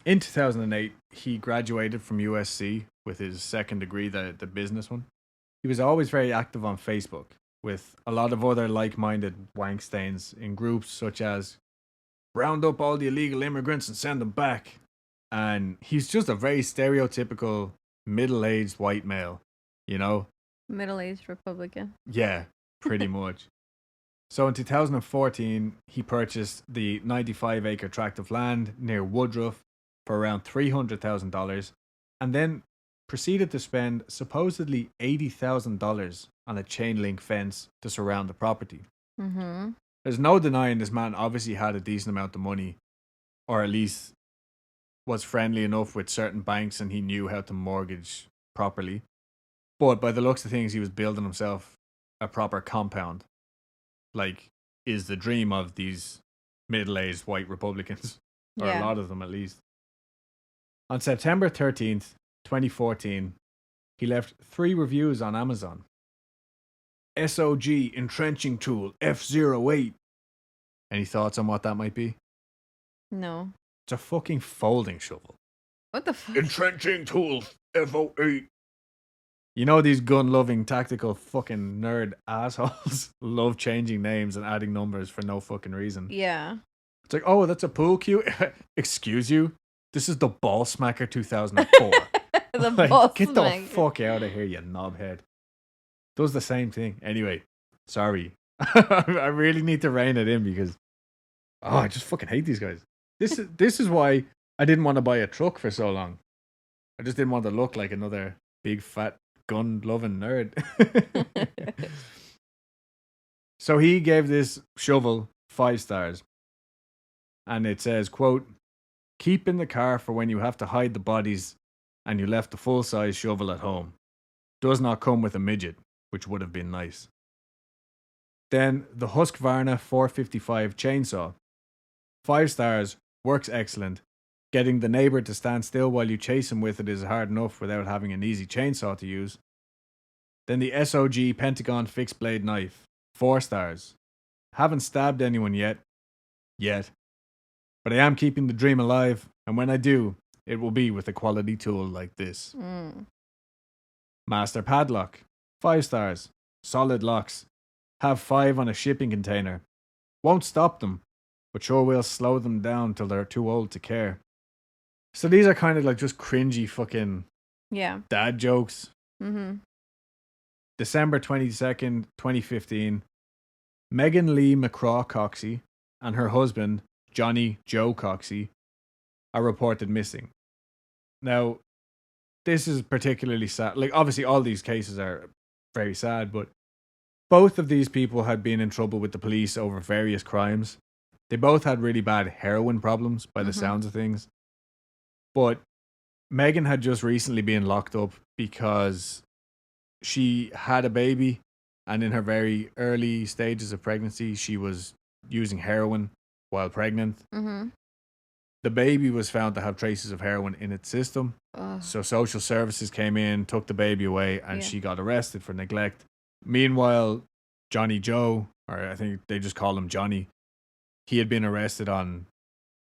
in 2008, he graduated from USC with his second degree, the business one. He was always very active on Facebook with a lot of other like-minded wankstains in groups such as round up all the illegal immigrants and send them back. And he's just a very stereotypical middle-aged white male, you know? Middle-aged Republican. Yeah, pretty much. So in 2014, he purchased the 95-acre tract of land near Woodruff for around $300,000 and then proceeded to spend supposedly $80,000 on a chain link fence to surround the property. Mm-hmm. There's no denying this man obviously had a decent amount of money, or at least was friendly enough with certain banks and he knew how to mortgage properly. But by the looks of things, he was building himself a proper compound. Like, is the dream of these middle-aged white Republicans, or a lot of them at least. On September 13th, 2014, he left 3 reviews on Amazon. SOG entrenching tool F08. Any thoughts on what that might be? No. It's a fucking folding shovel. What the fuck? Entrenching tool F08. You know these gun-loving tactical fucking nerd assholes love changing names and adding numbers for no fucking reason. Yeah. It's like, oh, that's a pool cue? Excuse you? This is the Ball Smacker 2004. The like, ball get smacker. the fuck out of here, you knobhead. Does the same thing. Anyway, sorry. I really need to rein it in because I just fucking hate these guys. This is why I didn't want to buy a truck for so long. I just didn't want to look like another big fat gun-loving nerd. So he gave this shovel 5 stars. And it says, quote, keep in the car for when you have to hide the bodies and you left the full-size shovel at home. Does not come with a midget, which would have been nice. Then the Husqvarna 455 chainsaw. 5 stars, works excellent. Getting the neighbor to stand still while you chase him with it is hard enough without having an easy chainsaw to use. Then the SOG Pentagon fixed blade knife. 4 stars. Haven't stabbed anyone yet. But I am keeping the dream alive, and when I do, it will be with a quality tool like this. Master padlock. 5 stars. Solid locks. Have 5 on a shipping container. Won't stop them, but sure will slow them down till they're too old to care. So these are kind of like just cringy fucking dad jokes. Mm-hmm. December 22nd, 2015. Megan Lee McCraw Coxey and her husband, Johnny Joe Coxey, are reported missing. Now, this is particularly sad. Like, obviously, all these cases are very sad, but both of these people had been in trouble with the police over various crimes. They both had really bad heroin problems by the sounds of things. But Megan had just recently been locked up because she had a baby, and in her very early stages of pregnancy, she was using heroin while pregnant. Mm-hmm. The baby was found to have traces of heroin in its system. Ugh. So social services came in, took the baby away, and Yeah. she got arrested for neglect. Meanwhile, Johnny Joe, or I think they just call him Johnny, he had been arrested on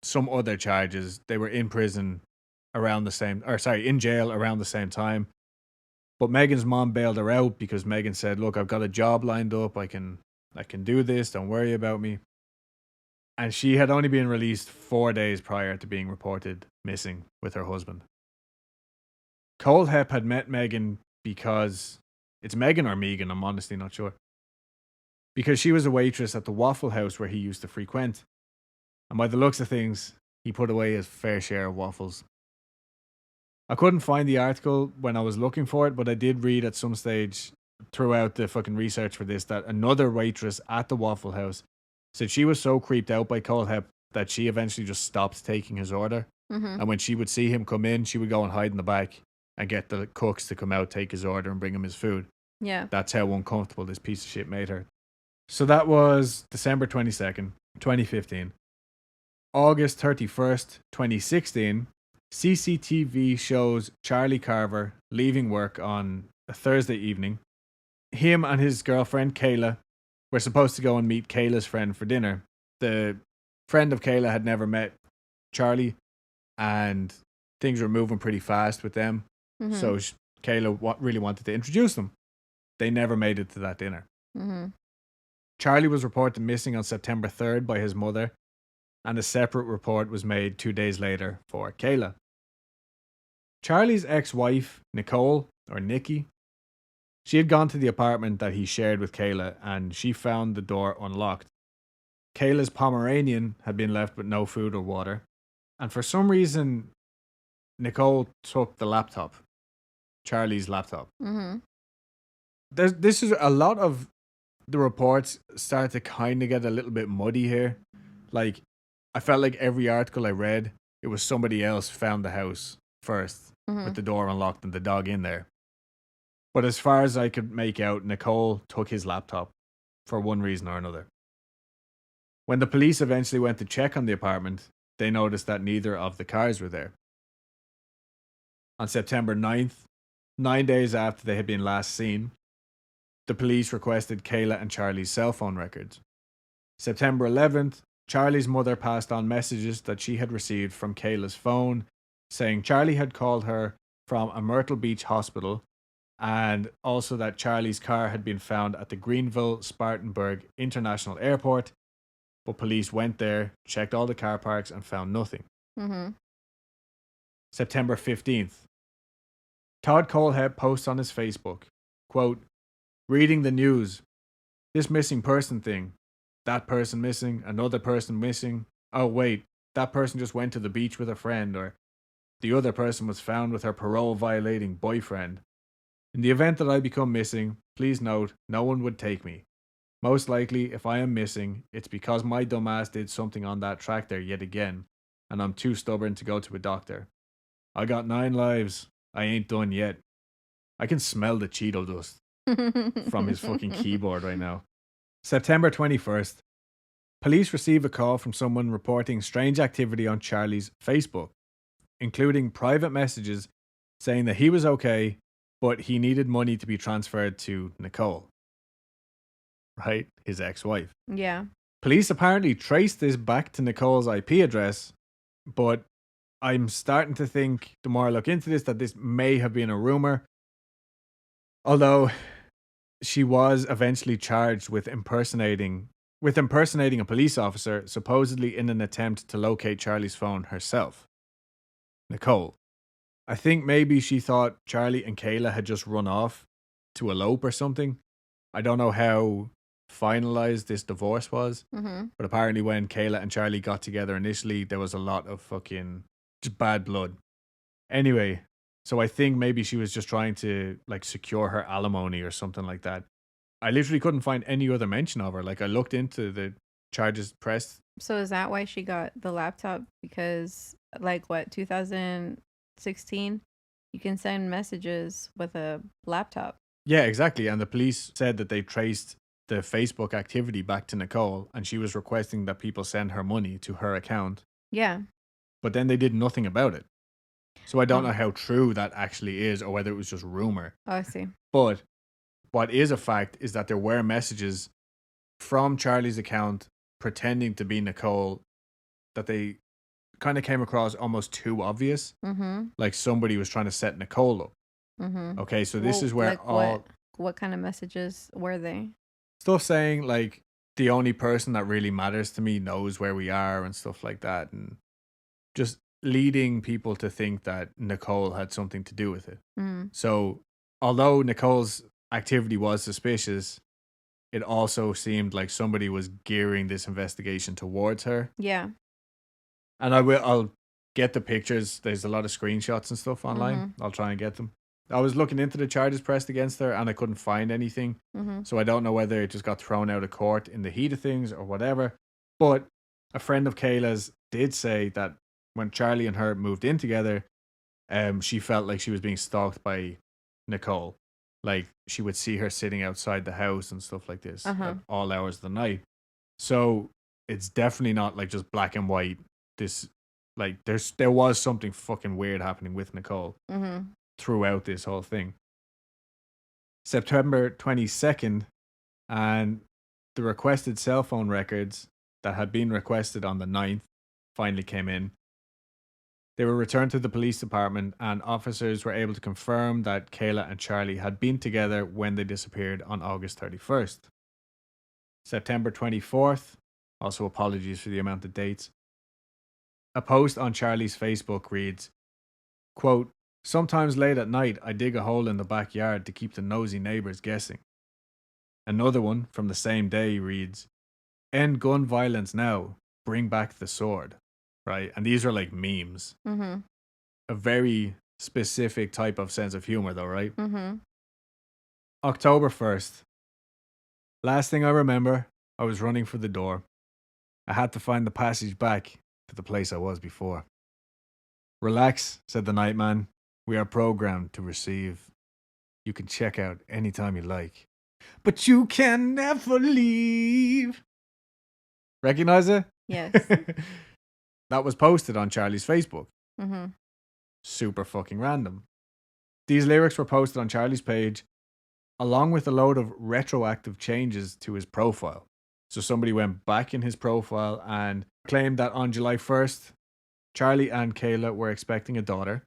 some other charges. They were in prison in jail around the same time. But Megan's mom bailed her out because Megan said, "Look, I've got a job lined up. I can do this. Don't worry about me." And she had only been released 4 days prior to being reported missing with her husband. Kohlhepp had met Megan because it's Megan or Megan, I'm honestly not sure. Because she was a waitress at the Waffle House where he used to frequent. And by the looks of things, he put away his fair share of waffles. I couldn't find the article when I was looking for it, but I did read at some stage throughout the fucking research for this that another waitress at the Waffle House said she was so creeped out by Kohlhepp that she eventually just stopped taking his order. Mm-hmm. And when she would see him come in, she would go and hide in the back and get the cooks to come out, take his order, and bring him his food. Yeah. That's how uncomfortable this piece of shit made her. So that was December 22nd, 2015. August 31st, 2016, CCTV shows Charlie Carver leaving work on a Thursday evening. Him and his girlfriend, Kayla, were supposed to go and meet Kayla's friend for dinner. The friend of Kayla had never met Charlie, and things were moving pretty fast with them. Mm-hmm. So Kayla really wanted to introduce them. They never made it to that dinner. Mm-hmm. Charlie was reported missing on September 3rd by his mother, and a separate report was made 2 days later for Kayla. Charlie's ex-wife, Nicole, or Nikki, she had gone to the apartment that he shared with Kayla, and she found the door unlocked. Kayla's Pomeranian had been left with no food or water, and for some reason, Nicole took the laptop, Charlie's laptop. Mm-hmm. This is a lot of the reports start to kind of get a little bit muddy here. Like, I felt like every article I read, it was somebody else found the house first with the door unlocked and the dog in there. But as far as I could make out, Nicole took his laptop for one reason or another. When the police eventually went to check on the apartment, they noticed that neither of the cars were there. On September 9th, 9 days after they had been last seen, the police requested Kayla and Charlie's cell phone records. September 11th, Charlie's mother passed on messages that she had received from Kayla's phone, saying Charlie had called her from a Myrtle Beach hospital, and also that Charlie's car had been found at the Greenville-Spartanburg International Airport, but police went there, checked all the car parks, and found nothing. Mm-hmm. September 15th. Todd Kohlhepp posts on his Facebook, quote, "Reading the news. This missing person thing. That person missing, another person missing. Oh wait, that person just went to the beach with a friend, or the other person was found with her parole violating boyfriend. In the event that I become missing, please note, no one would take me. Most likely, if I am missing, it's because my dumbass did something on that tractor yet again, and I'm too stubborn to go to a doctor. I got 9 lives. I ain't done yet." I can smell the Cheeto dust from his fucking keyboard right now. September 21st. Police receive a call from someone reporting strange activity on Charlie's Facebook, including private messages saying that he was okay, but he needed money to be transferred to Nicole. Right? His ex-wife. Yeah. Police apparently traced this back to Nicole's IP address, but I'm starting to think, the more I look into this, that this may have been a rumor. Although she was eventually charged with impersonating a police officer, supposedly in an attempt to locate Charlie's phone herself. Nicole. I think maybe she thought Charlie and Kayla had just run off to elope or something. I don't know how finalized this divorce was, but apparently when Kayla and Charlie got together initially, there was a lot of fucking just bad blood. Anyway, so I think maybe she was just trying to like secure her alimony or something like that. I literally couldn't find any other mention of her. Like, I looked into the charges pressed. So is that why she got the laptop? Because like what, 2000 16, you can send messages with a laptop. Yeah, exactly. And the police said that they traced the Facebook activity back to Nicole, and she was requesting that people send her money to her account. Yeah. But then they did nothing about it. So I don't Oh, know how true that actually is or whether it was just rumor. oh, I see. But what is a fact is that there were messages from Charlie's account pretending to be Nicole that they kind of came across almost too obvious. Mm-hmm. Like somebody was trying to set Nicole up. Mm-hmm. Okay, so this Well, is where like all what kind of messages were they? stuff saying like the only person that really matters to me knows where we are and stuff like that, and just leading people to think that Nicole had something to do with it. Mm. So although Nicole's activity was suspicious, it also seemed like somebody was gearing this investigation towards her. Yeah. And I'll get the pictures. There's a lot of screenshots and stuff online. Mm-hmm. I'll try and get them. I was looking into the charges pressed against her and I couldn't find anything. Mm-hmm. So I don't know whether it just got thrown out of court in the heat of things or whatever. But a friend of Kayla's did say that when Charlie and her moved in together, she felt like she was being stalked by Nicole. Like she would see her sitting outside the house and stuff like this at all hours of the night. So it's definitely not like just black and white. This like there was something fucking weird happening with Nicole Mm-hmm. throughout this whole thing. September 22nd, and the requested cell phone records that had been requested on the 9th finally came in. They were returned to the police department, and officers were able to confirm that Kayla and Charlie had been together when they disappeared on August 31st. September 24th, also apologies for the amount of dates. A post on Charlie's Facebook reads, quote, "Sometimes late at night I dig a hole in the backyard to keep the nosy neighbors guessing." Another one from the same day reads, "End gun violence now, bring back the sword." Right? And these are like memes. Mm-hmm. A very specific type of sense of humor though, right? Mm-hmm. October 1st. Last thing I remember, I was running for the door. I had to find the passage back to the place I was before. "Relax," said the nightman. "We are programmed to receive. You can check out anytime you like. But you can never leave." Recognize it? Yes. That was posted on Charlie's Facebook. Mm-hmm. Super fucking random. These lyrics were posted on Charlie's page along with a load of retroactive changes to his profile. So somebody went back in his profile and claimed that on July 1st, Charlie and Kayla were expecting a daughter.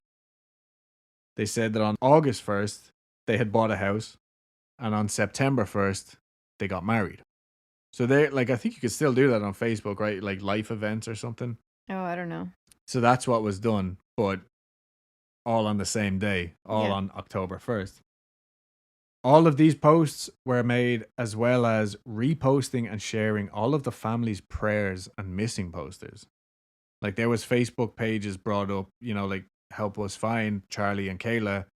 They said that on August 1st, they had bought a house. And on September 1st, they got married. So they like, I think you could still do that on Facebook, right? Like life events or something. Oh, I don't know. So that's what was done, but all on the same day, all Yeah. on October 1st. All of these posts were made as well as reposting and sharing all of the family's prayers and missing posters. Like there was Facebook pages brought up, you know, like help us find Charlie and Kayla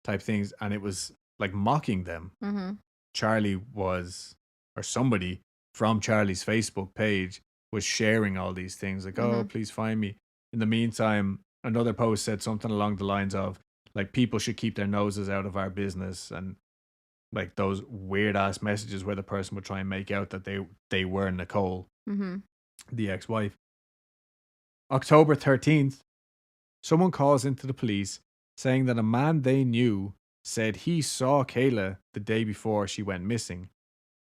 type things, and it was like mocking them. Mm-hmm. Charlie was, or somebody from Charlie's Facebook page was sharing all these things like, oh, please find me. In the meantime, another post said something along the lines of like, people should keep their noses out of our business, and like those weird ass messages where the person would try and make out that they were Nicole, the ex-wife. October 13th, someone calls into the police saying that a man they knew said he saw Kayla the day before she went missing,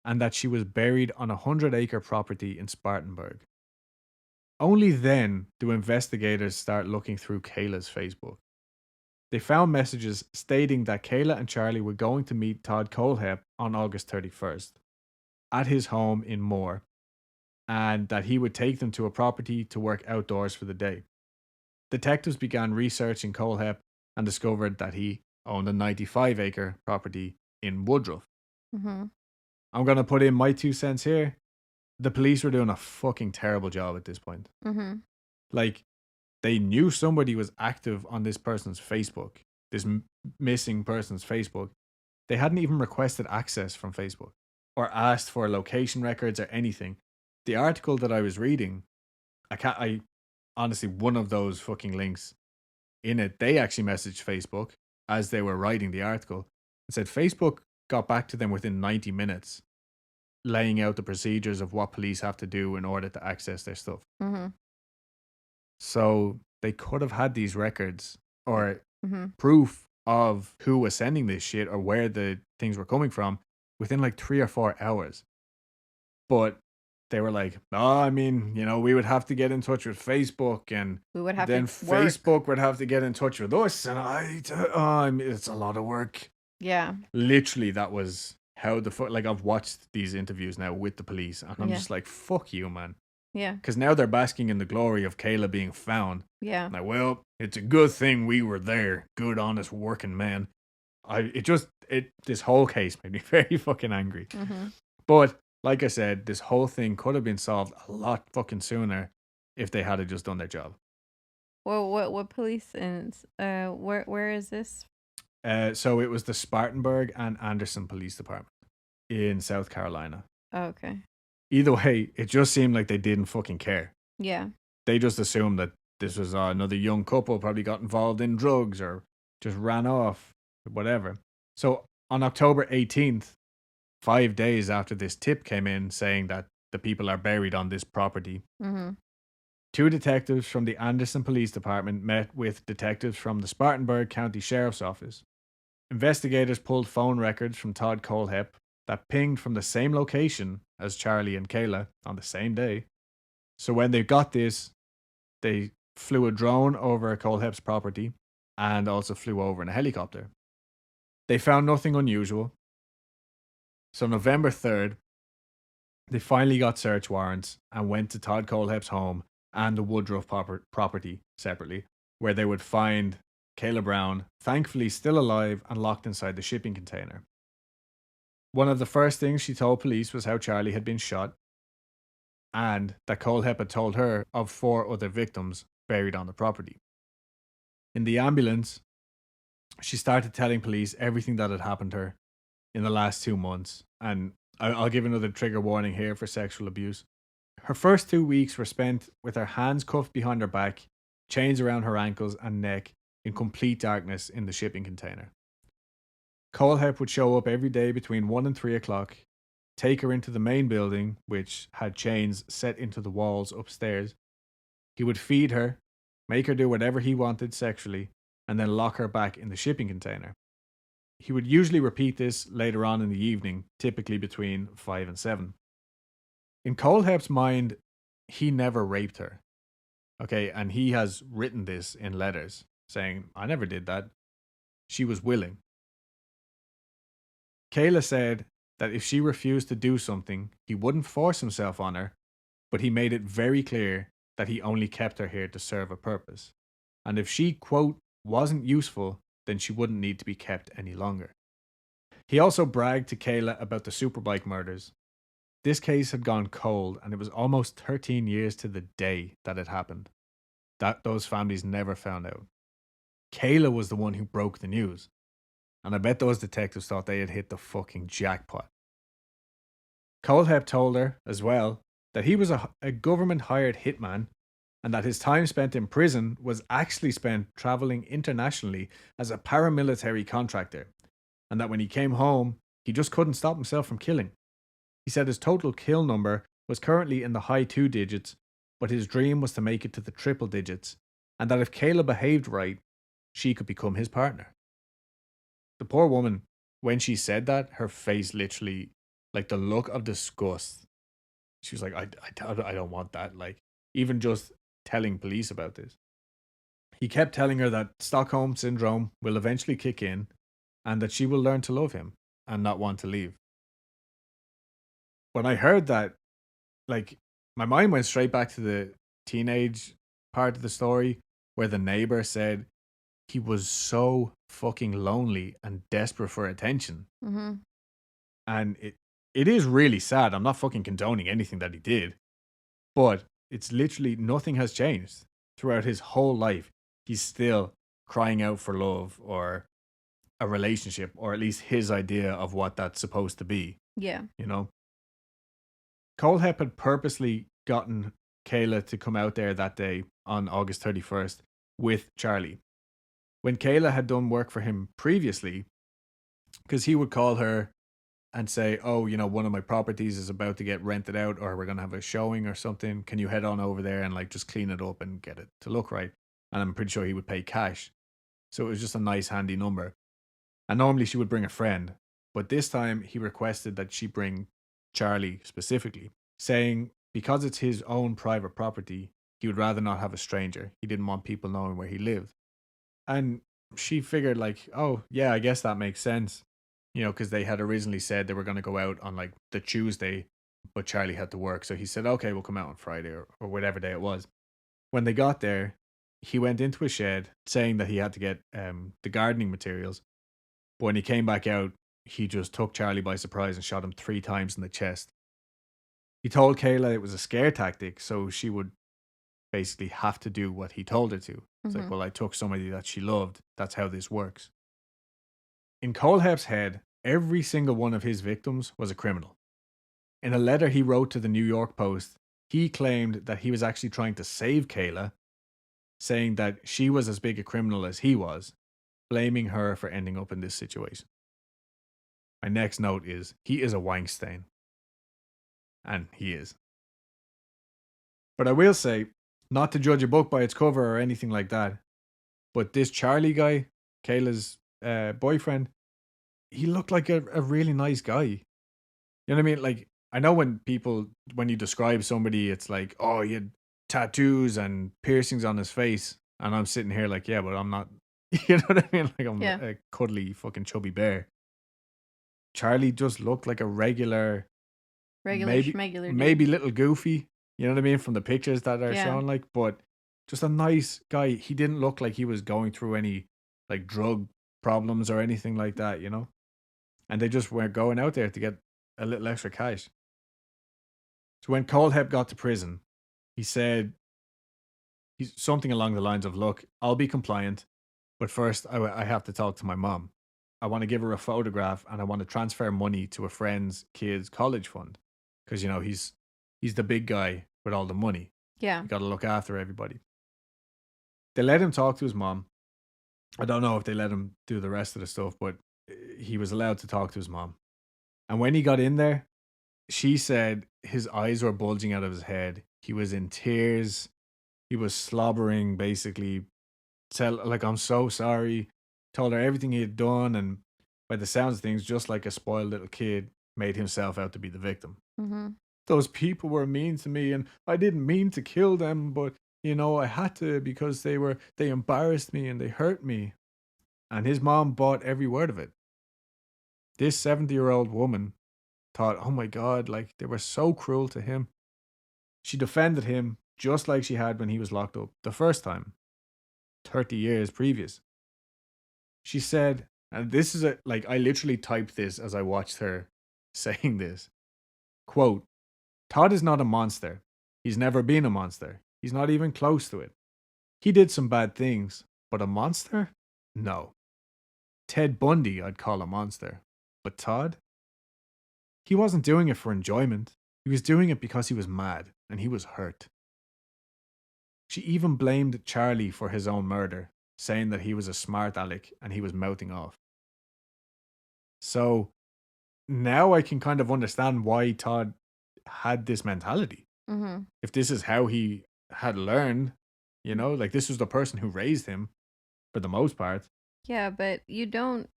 and that she was buried on a 100-acre property in Spartanburg. Only then do investigators start looking through Kayla's Facebook. They found messages stating that Kayla and Charlie were going to meet Todd Kohlhepp on August 31st at his home in Moore, and that he would take them to a property to work outdoors for the day. Detectives began researching Kohlhepp and discovered that he owned a 95-acre property in Woodruff. I'm going to put in my 2 cents here. The police were doing a fucking terrible job at this point. Like, they knew somebody was active on this person's Facebook, this missing person's Facebook. They hadn't even requested access from Facebook or asked for location records or anything. The article that I was reading, I honestly, one of those fucking links in it, they actually messaged Facebook as they were writing the article and said Facebook got back to them within 90 minutes, laying out the procedures of what police have to do in order to access their stuff. Mm-hmm. So they could have had these records or Mm-hmm. proof of who was sending this shit or where the things were coming from within like 3 or 4 hours. But they were like, oh, I mean, we would have to get in touch with Facebook, and We would have then to work. Facebook would have to get in touch with us. And it's a lot of work. Yeah. Literally, that was how like I've watched these interviews now with the police, and I'm just like, fuck you, man. Yeah. Because now they're basking in the glory of Kayla being found. Yeah. Like, well, it's a good thing we were there. Good, honest working man. This whole case made me very fucking angry. Mm-hmm. But like I said, this whole thing could have been solved a lot fucking sooner if they had just done their job. Well, what police and where is this? So it was the Spartanburg and Anderson Police Department in South Carolina. Oh, okay. Either way, it just seemed like they didn't fucking care. Yeah. They just assumed that this was another young couple probably got involved in drugs or just ran off, whatever. So on October 18th, 5 days after this tip came in saying that the people are buried on this property, Mm-hmm. 2 detectives from the Anderson Police Department met with detectives from the Spartanburg County Sheriff's Office. Investigators pulled phone records from Todd Kohlhepp that pinged from the same location as Charlie and Kayla on the same day. So when they got this, they flew a drone over Kohlhepp's property and also flew over in a helicopter. They found nothing unusual. So November 3rd, they finally got search warrants and went to Todd Kohlhepp's home and the Woodruff property separately, where they would find Kayla Brown, thankfully still alive and locked inside the shipping container. One of the first things she told police was how Charlie had been shot and that Kohlhepp had told her of 4 other victims buried on the property. In the ambulance, she started telling police everything that had happened to her in the last 2 months, and I'll give another trigger warning here for sexual abuse. Her first 2 weeks were spent with her hands cuffed behind her back, chains around her ankles and neck, in complete darkness in the shipping container. Kohlhepp would show up every day between 1 and 3 o'clock, take her into the main building, which had chains set into the walls upstairs. He would feed her, make her do whatever he wanted sexually, and then lock her back in the shipping container. He would usually repeat this later on in the evening, typically between 5 and 7. In Kohlhepp's mind, he never raped her. Okay, and he has written this in letters, saying, I never did that. She was willing. Kayla said that if she refused to do something, he wouldn't force himself on her, but he made it very clear that he only kept her here to serve a purpose. And if she, quote, wasn't useful, then she wouldn't need to be kept any longer. He also bragged to Kayla about the Superbike murders. This case had gone cold, and it was almost 13 years to the day that it happened. That those families never found out. Kayla was the one who broke the news. And I bet those detectives thought they had hit the fucking jackpot. Kohlhepp told her, as well, that he was a government-hired hitman and that his time spent in prison was actually spent traveling internationally as a paramilitary contractor, and that when he came home, he just couldn't stop himself from killing. He said his total kill number was currently in the high 2 digits, but his dream was to make it to the triple digits, and that if Kayla behaved right, she could become his partner. The poor woman, when she said that, her face literally, like the look of disgust. She was like, I don't want that. Like, even just telling police about this. He kept telling her that Stockholm Syndrome will eventually kick in and that she will learn to love him and not want to leave. When I heard that, like, my mind went straight back to the teenage part of the story where the neighbor said he was so fucking lonely and desperate for attention. Mm-hmm. And it is really sad. I'm not fucking condoning anything that he did. But it's literally nothing has changed. Throughout his whole life, he's still crying out for love or a relationship, or at least his idea of what that's supposed to be. Yeah. You know? Kohlhepp had purposely gotten Kayla to come out there that day on August 31st with Charlie. when Kayla had done work for him previously, because he would call her and say, "Oh, one of my properties is about to get rented out, or we're gonna have a showing or something. Can you head on over there and like just clean it up and get it to look right?" And I'm pretty sure he would pay cash. So it was just a nice, handy number. And normally she would bring a friend, but this time he requested that she bring Charlie specifically, saying because it's his own private property, he would rather not have a stranger. He didn't want people knowing where he lived. And she figured, like, oh, yeah, I guess that makes sense. Because they had originally said they were going to go out on like the Tuesday, but Charlie had to work. So he said, okay, we'll come out on Friday or whatever day it was. When they got there, he went into a shed saying that he had to get the gardening materials. But when he came back out, he just took Charlie by surprise and shot him 3 times in the chest. He told Kayla it was a scare tactic, so she would basically have to do what he told her to. It's like, Mhm. well, I took somebody that she loved. That's how this works. In Kohlhepp's head, every single one of his victims was a criminal. In a letter he wrote to the New York Post, he claimed that he was actually trying to save Kayla, saying that she was as big a criminal as he was, blaming her for ending up in this situation. My next note is he is a Weinstein. And he is. But I will say, not to judge a book by its cover or anything like that, but this Charlie guy, Kayla's boyfriend, he looked like a really nice guy. You know what I mean? Like, I know when you describe somebody, it's like, oh, he had tattoos and piercings on his face. And I'm sitting here like, yeah, but I'm not, you know what I mean? Like, I'm Yeah. a cuddly fucking chubby bear. Charlie just looked like a regular, Regular maybe schmegular maybe dude. little goofy, you know what I mean, from the pictures that are Yeah. shown, like, but just a nice guy. He didn't look like he was going through any like drug problems or anything like that. And they just were going out there to get a little extra cash. So when Kohlhepp got to prison, he said he's something along the lines of, "Look, I'll be compliant, but first I have to talk to my mom. I want to give her a photograph and I want to transfer money to a friend's kid's college fund because he's the big guy with all the money. Yeah. You got to look after everybody." They let him talk to his mom. I don't know if they let him do the rest of the stuff, but he was allowed to talk to his mom. And when he got in there, she said his eyes were bulging out of his head. He was in tears. He was slobbering, basically. Like, I'm so sorry. Told her everything he had done, and by the sounds of things, just like a spoiled little kid, made himself out to be the victim. Mhm. Those people were mean to me, and I didn't mean to kill them, but I had to because they embarrassed me and they hurt me. And his mom bought every word of it. This 70-year-old woman thought, oh my God, like they were so cruel to him. She defended him just like she had when he was locked up the first time, 30 years previous. She said, and this is like, I literally typed this as I watched her saying this, quote, "Todd is not a monster. He's never been a monster. He's not even close to it. He did some bad things, but a monster? No. Ted Bundy I'd call a monster. But Todd? He wasn't doing it for enjoyment. He was doing it because he was mad and he was hurt." She even blamed Charlie for his own murder, saying that he was a smart aleck and he was mouthing off. So now I can kind of understand why Todd had this mentality. Mhm. If this is how he had learned, like this was the person who raised him for the most part. Yeah, but you don't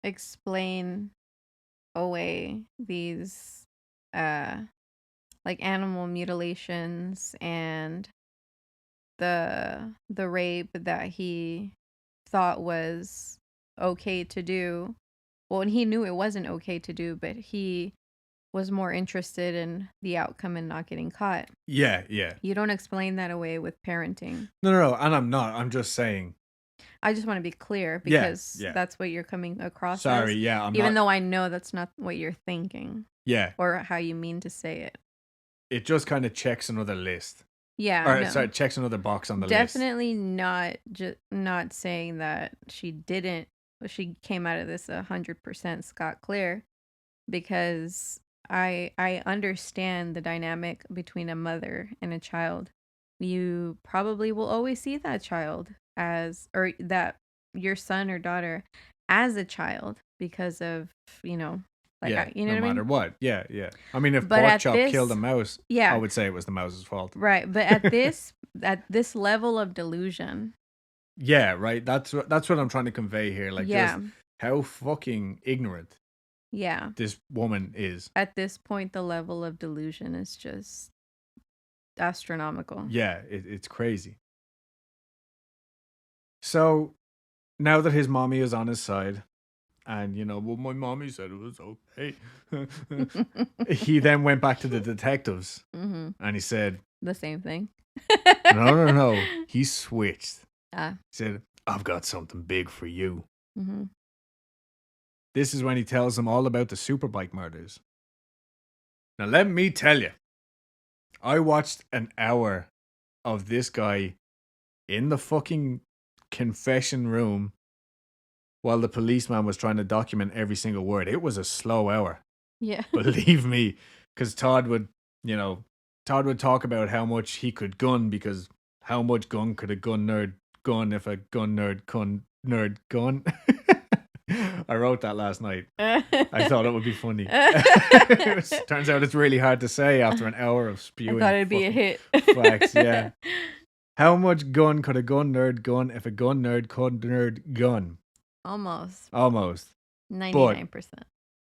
explain away these uh like animal mutilations and the rape that he thought was okay to do. Well, and he knew it wasn't okay to do, but he was more interested in the outcome and not getting caught. Yeah, yeah. You don't explain that away with parenting. No, and I'm not. I'm just saying. I just want to be clear Yeah, because yeah. that's what you're coming across Sorry, as, yeah, I'm even not. though I know that's not what you're thinking Yeah, or how you mean to say it. it just kind of checks another list. Yeah, Or no. sorry, checks another box on the list. Definitely not saying that she came out of this 100% scot clear, because I understand the dynamic between a mother and a child. You probably will always see that child as, or that your son or daughter as a child because of, like, Yeah, you know no what I matter mean? what. Yeah, yeah. I mean, if But Pork at Chop killed a this, mouse, I yeah, would say it was the mouse's fault. right. But at this level of delusion, Yeah, right. That's what I'm trying to convey here. Like, just yeah, how fucking ignorant yeah. this woman is. At this point, the level of delusion is just astronomical. Yeah, it's crazy. So now that his mommy is on his side, and well, my mommy said it was okay, he then went back to the detectives Mm-hmm. and he said, The same thing. "No, no, no." He switched. Ah. He said, "I've got something big for you." Mm-hmm. This is when he tells them all about the Superbike murders. Now, let me tell you, I watched an hour of this guy in the fucking confession room while the policeman was trying to document every single word. It was a slow hour. Yeah. Believe me, because Todd would talk about how much he could gun, because how much gun could a gun nerd gun if a gun nerd nerd gun? I wrote that last night. I thought it would be funny. Turns out it's really hard to say after an hour of spewing. I thought it'd be a hit. Facts, yeah. How much gun could a gun nerd gun if a gun nerd could nerd gun? Almost. 99%.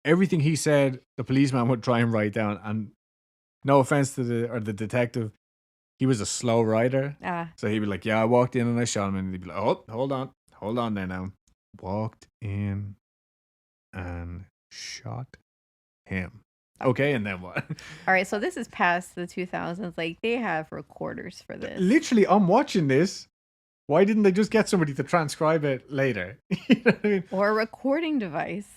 Everything he said, the policeman would try and write down. And no offense to the detective, he was a slow writer. So he'd be like, "Yeah, I walked in and I shot him." And he'd be like, "Oh, hold on there now. Walked in and shot him." Okay, and then what? All right, so this is past the 2000s. Like, they have recorders for this. Literally, I'm watching this. Why didn't they just get somebody to transcribe it later? You know what I mean? Or a recording device.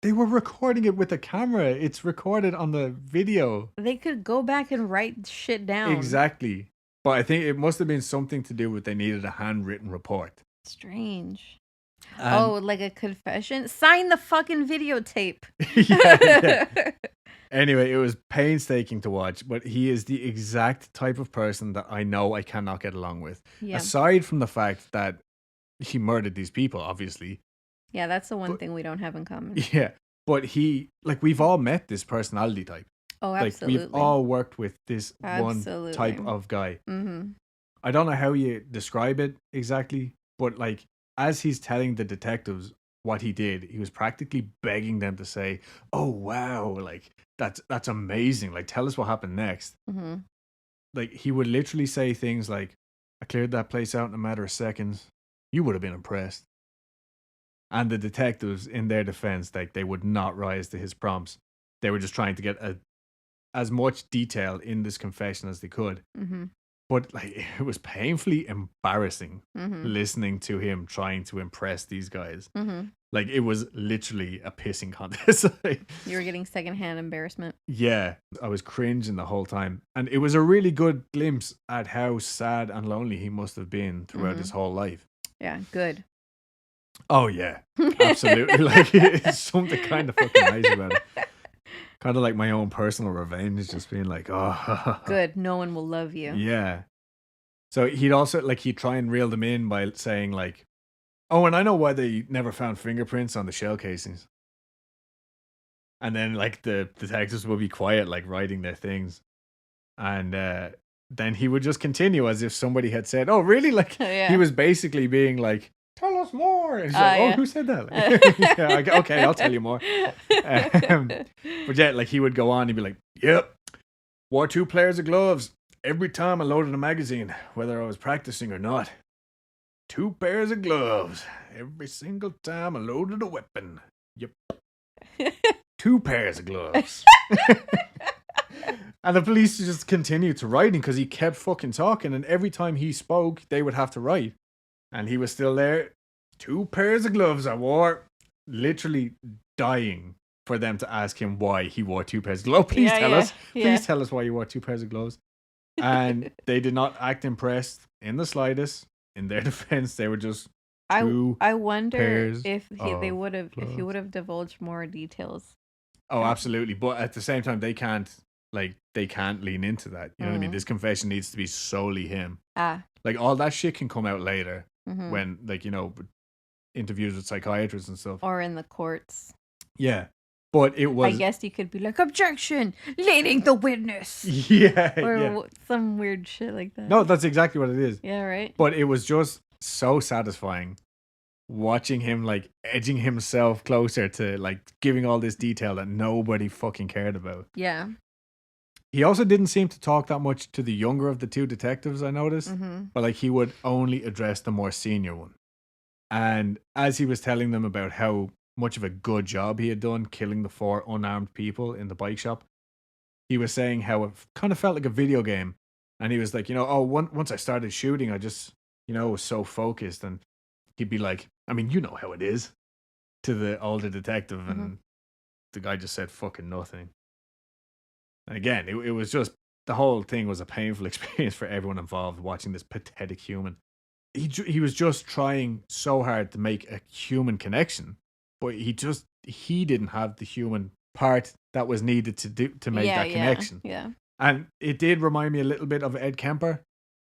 They were recording it with a camera. It's recorded on the video. They could go back and write shit down. Exactly. But I think it must have been something to do with they needed a handwritten report. Strange. And like a confession? Sign the fucking videotape. yeah. Anyway, it was painstaking to watch, but he is the exact type of person that I know I cannot get along with. Yeah. Aside from the fact that he murdered these people, obviously. Yeah, that's the one thing we don't have in common. Yeah. But we've all met this personality type. Oh, absolutely. We've all worked with this one type of guy. Mm-hmm. I don't know how you describe it exactly, but as he's telling the detectives what he did, he was practically begging them to say, "Oh wow, that's amazing. Tell us what happened next." Mm-hmm. He would literally say things like, "I cleared that place out in a matter of seconds. You would have been impressed." And the detectives, in their defense, they would not rise to his prompts. They were just trying to get as much detail in this confession as they could. Mm-hmm. But it was painfully embarrassing Mm-hmm. listening to him trying to impress these guys. Mm-hmm. It was literally a pissing contest. You were getting secondhand embarrassment. Yeah, I was cringing the whole time. And it was a really good glimpse at how sad and lonely he must have been throughout his whole life. Yeah, good. Oh, yeah, absolutely. It's something kind of fucking nice about it. Kind of like my own personal revenge, just being like, "Oh, good. No one will love you." Yeah. So he'd also he'd try and reel them in by saying "Oh, and I know why they never found fingerprints on the shell casings." And then the detectives would be quiet, writing their things, and then he would just continue as if somebody had said, "Oh, really?" He was basically being like, "Tell us more." And he's like, "Oh, who said that?" Yeah, okay, I'll tell you more. But yeah, he would go on. He'd be like, "Yep, wore 2 pairs of gloves every time I loaded a magazine, whether I was practicing or not. 2 pairs of gloves every single time I loaded a weapon. Yep, 2 pairs of gloves." And the police just continued to writing because he kept fucking talking, and every time he spoke, they would have to write. And he was still there. 2 pairs of gloves I wore. Literally dying for them to ask him why he wore 2 pairs of gloves. Please tell us. Please tell us why you wore 2 pairs of gloves. And they did not act impressed in the slightest. In their defense, they were just I wonder if he would have divulged more details. Oh, absolutely. But at the same time, they can't lean into that. You know what I mean? This confession needs to be solely him. All that shit can come out later when interviews with psychiatrists and stuff. Or in the courts. Yeah. But it was... I guess you could be like, objection, leading the witness. Yeah. Or some weird shit like that. No, that's exactly what it is. Yeah, right? But it was just so satisfying watching him like edging himself closer to like giving all this detail that nobody fucking cared about. Yeah. He also didn't seem to talk that much to the younger of the two detectives, I noticed. Mm-hmm. But like he would only address the more senior one. And as he was telling them about how much of a good job he had done killing the 4 unarmed people in the bike shop, he was saying how it kind of felt like a video game. And he was like, once I started shooting, I just, was so focused. And he'd be like, I mean, you know how it is, to the older detective. Mm-hmm. And the guy just said fucking nothing. And again, it was just, the whole thing was a painful experience for everyone involved watching this pathetic human. He was just trying so hard to make a human connection, but he didn't have the human part that was needed to make that connection. Yeah. And it did remind me a little bit of Ed Kemper,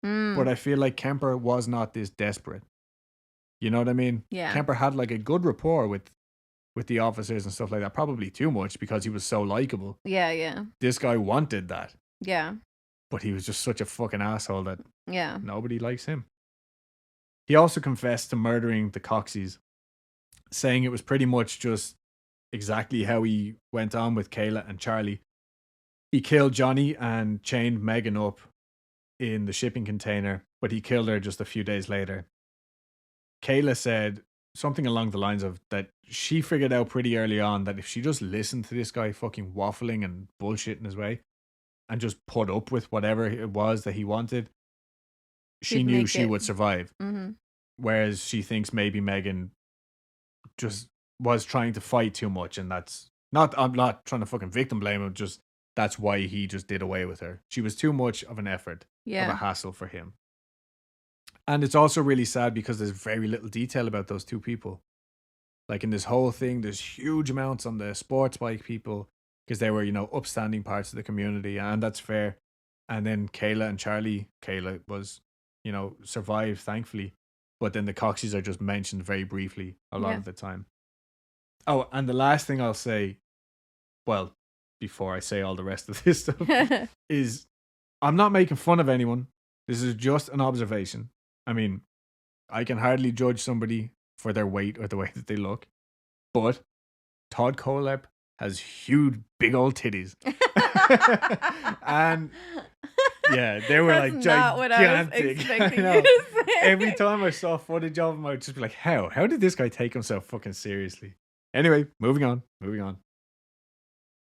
but I feel like Kemper was not this desperate. You know what I mean? Yeah. Kemper had like a good rapport with the officers and stuff like that. Probably too much because he was so likable. Yeah. This guy wanted that. Yeah. But he was just such a fucking asshole that nobody likes him. He also confessed to murdering the Coxies, saying it was pretty much just exactly how he went on with Kayla and Charlie. He killed Johnny and chained Megan up in the shipping container, but he killed her just a few days later. Kayla said something along the lines of that she figured out pretty early on that if she just listened to this guy fucking waffling and bullshitting his way and just put up with whatever it was that he wanted, she knew she would survive. Mm-hmm. Whereas she thinks maybe Megan just was trying to fight too much, and I'm not trying to fucking victim blame him, just that's why he just did away with her. She was too much of an effort, of a hassle for him. And it's also really sad because there's very little detail about those two people. Like in this whole thing, there's huge amounts on the sports bike people because they were, upstanding parts of the community, and that's fair. And then Kayla and Charlie, Kayla was, survived, thankfully. But then the Coxies are just mentioned very briefly a lot of the time. Oh, and the last thing I'll say, well, before I say all the rest of this stuff, is I'm not making fun of anyone. This is just an observation. I mean, I can hardly judge somebody for their weight or the way that they look. But Todd Kohlhepp has huge, big old titties. And yeah, they were like gigantic. What I was expecting you to say. Every time I saw footage of him, I would just be like, how did this guy take himself fucking seriously? Anyway, moving on.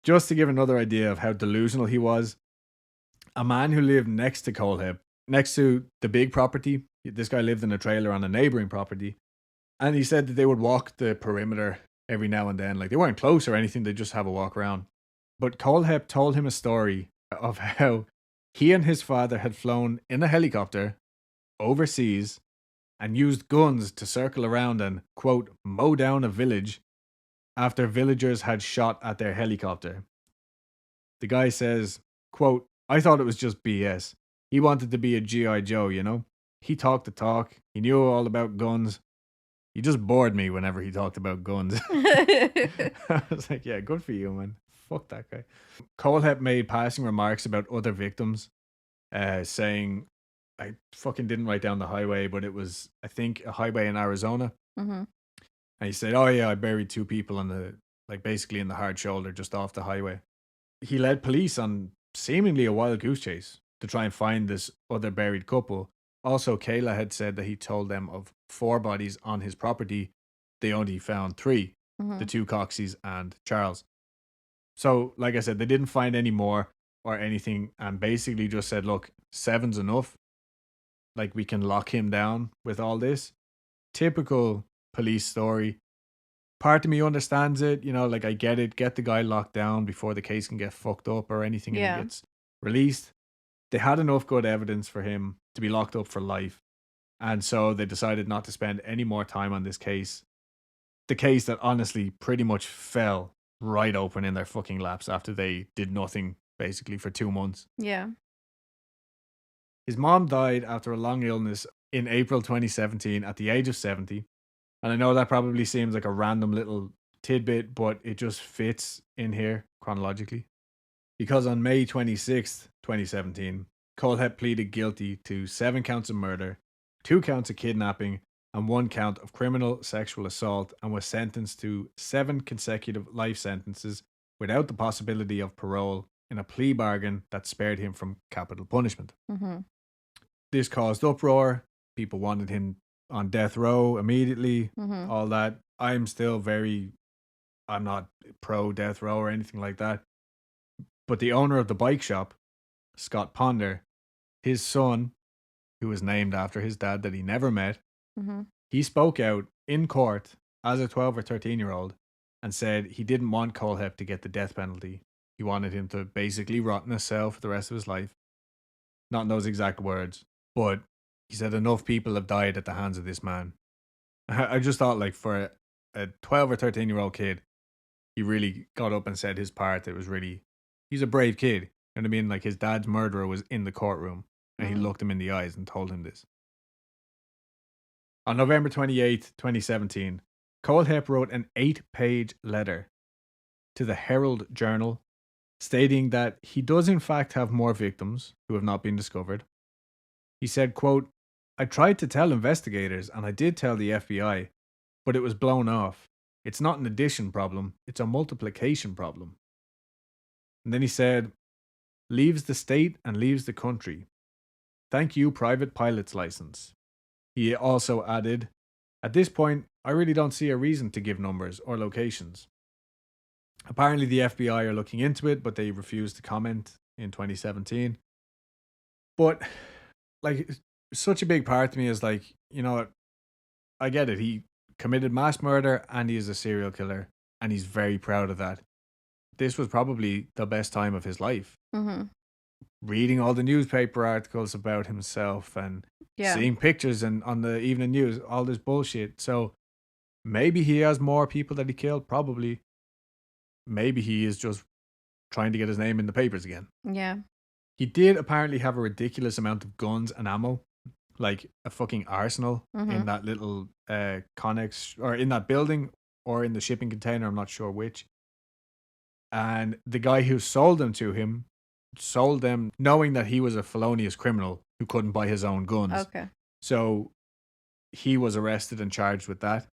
Just to give another idea of how delusional he was, a man who lived next to Kohlhepp, next to the big property, this guy lived in a trailer on a neighboring property, and he said that they would walk the perimeter every now and then. Like, they weren't close or anything, they'd just have a walk around. But Kohlhepp told him a story of how he and his father had flown in a helicopter overseas and used guns to circle around and, quote, mow down a village after villagers had shot at their helicopter. The guy says, quote, I thought it was just BS. He wanted to be a G.I. Joe, He talked the talk. He knew all about guns. He just bored me whenever he talked about guns. I was like, yeah, good for you, man. Fuck that guy. Kohlhepp made passing remarks about other victims, saying, I fucking didn't write down the highway, but it was, I think, a highway in Arizona. Mm-hmm. And he said, oh yeah, I buried 2 people basically in the hard shoulder just off the highway. He led police on seemingly a wild goose chase to try and find this other buried couple. Also, Kayla had said that he told them of 4 bodies on his property. They only found 3, the 2 Coxies and Charles. So, like I said, they didn't find any more or anything, and basically just said, look, 7's enough. Like, we can lock him down with all this. Typical police story. Part of me understands it, like I get it. Get the guy locked down before the case can get fucked up or anything and he gets released. They had enough good evidence for him to be locked up for life. And so they decided not to spend any more time on this case. The case that honestly pretty much fell right open in their fucking laps after they did nothing basically for 2 months. Yeah. His mom died after a long illness in April 2017 at the age of 70. And I know that probably seems like a random little tidbit, but it just fits in here chronologically. Because on May 26th, 2017, Kohlhepp pleaded guilty to 7 counts of murder, 2 counts of kidnapping, and 1 count of criminal sexual assault, and was sentenced to 7 consecutive life sentences without the possibility of parole in a plea bargain that spared him from capital punishment. Mm-hmm. This caused uproar. People wanted him on death row immediately, Mm-hmm. all that. I'm not pro death row or anything like that. But the owner of the bike shop, Scott Ponder, his son, who was named after his dad that he never met, Mm-hmm. he spoke out in court as a 12 or 13-year-old and said he didn't want Kohlhepp to get the death penalty. He wanted him to basically rot in a cell for the rest of his life. Not in those exact words, but he said enough people have died at the hands of this man. I just thought, like, for a 12 or 13-year-old kid, he really got up and said his part. It was really, he's a brave kid. You know what I mean? Like, his dad's murderer was in the courtroom and he looked him in the eyes and told him this. On November 28th, 2017, Kohlhepp wrote an 8-page letter to the Herald Journal stating that he does in fact have more victims who have not been discovered. He said, quote, "I tried to tell investigators and I did tell the FBI, but it was blown off. It's not an addition problem, it's a multiplication problem." And then he said, "Leaves the state and leaves the country. Thank you, private pilot's license." He also added, "At this point, I really don't see a reason to give numbers or locations." Apparently, the FBI are looking into it, but they refused to comment in 2017. But, like, such a big part to me is like, you know, I get it. He committed mass murder and he is a serial killer, and he's very proud of that. This was probably the best time of his life. Mm-hmm. Reading all the newspaper articles about himself and seeing pictures and on the evening news, all this bullshit. So maybe he has more people that he killed, probably. Maybe he is just trying to get his name in the papers again. Yeah. He did apparently have a ridiculous amount of guns and ammo, like a fucking arsenal in that little Connex, or in that building, or in the shipping container. I'm not sure which. And the guy who sold them to him sold them knowing that he was a felonious criminal who couldn't buy his own guns. Okay. So he was arrested and charged with that.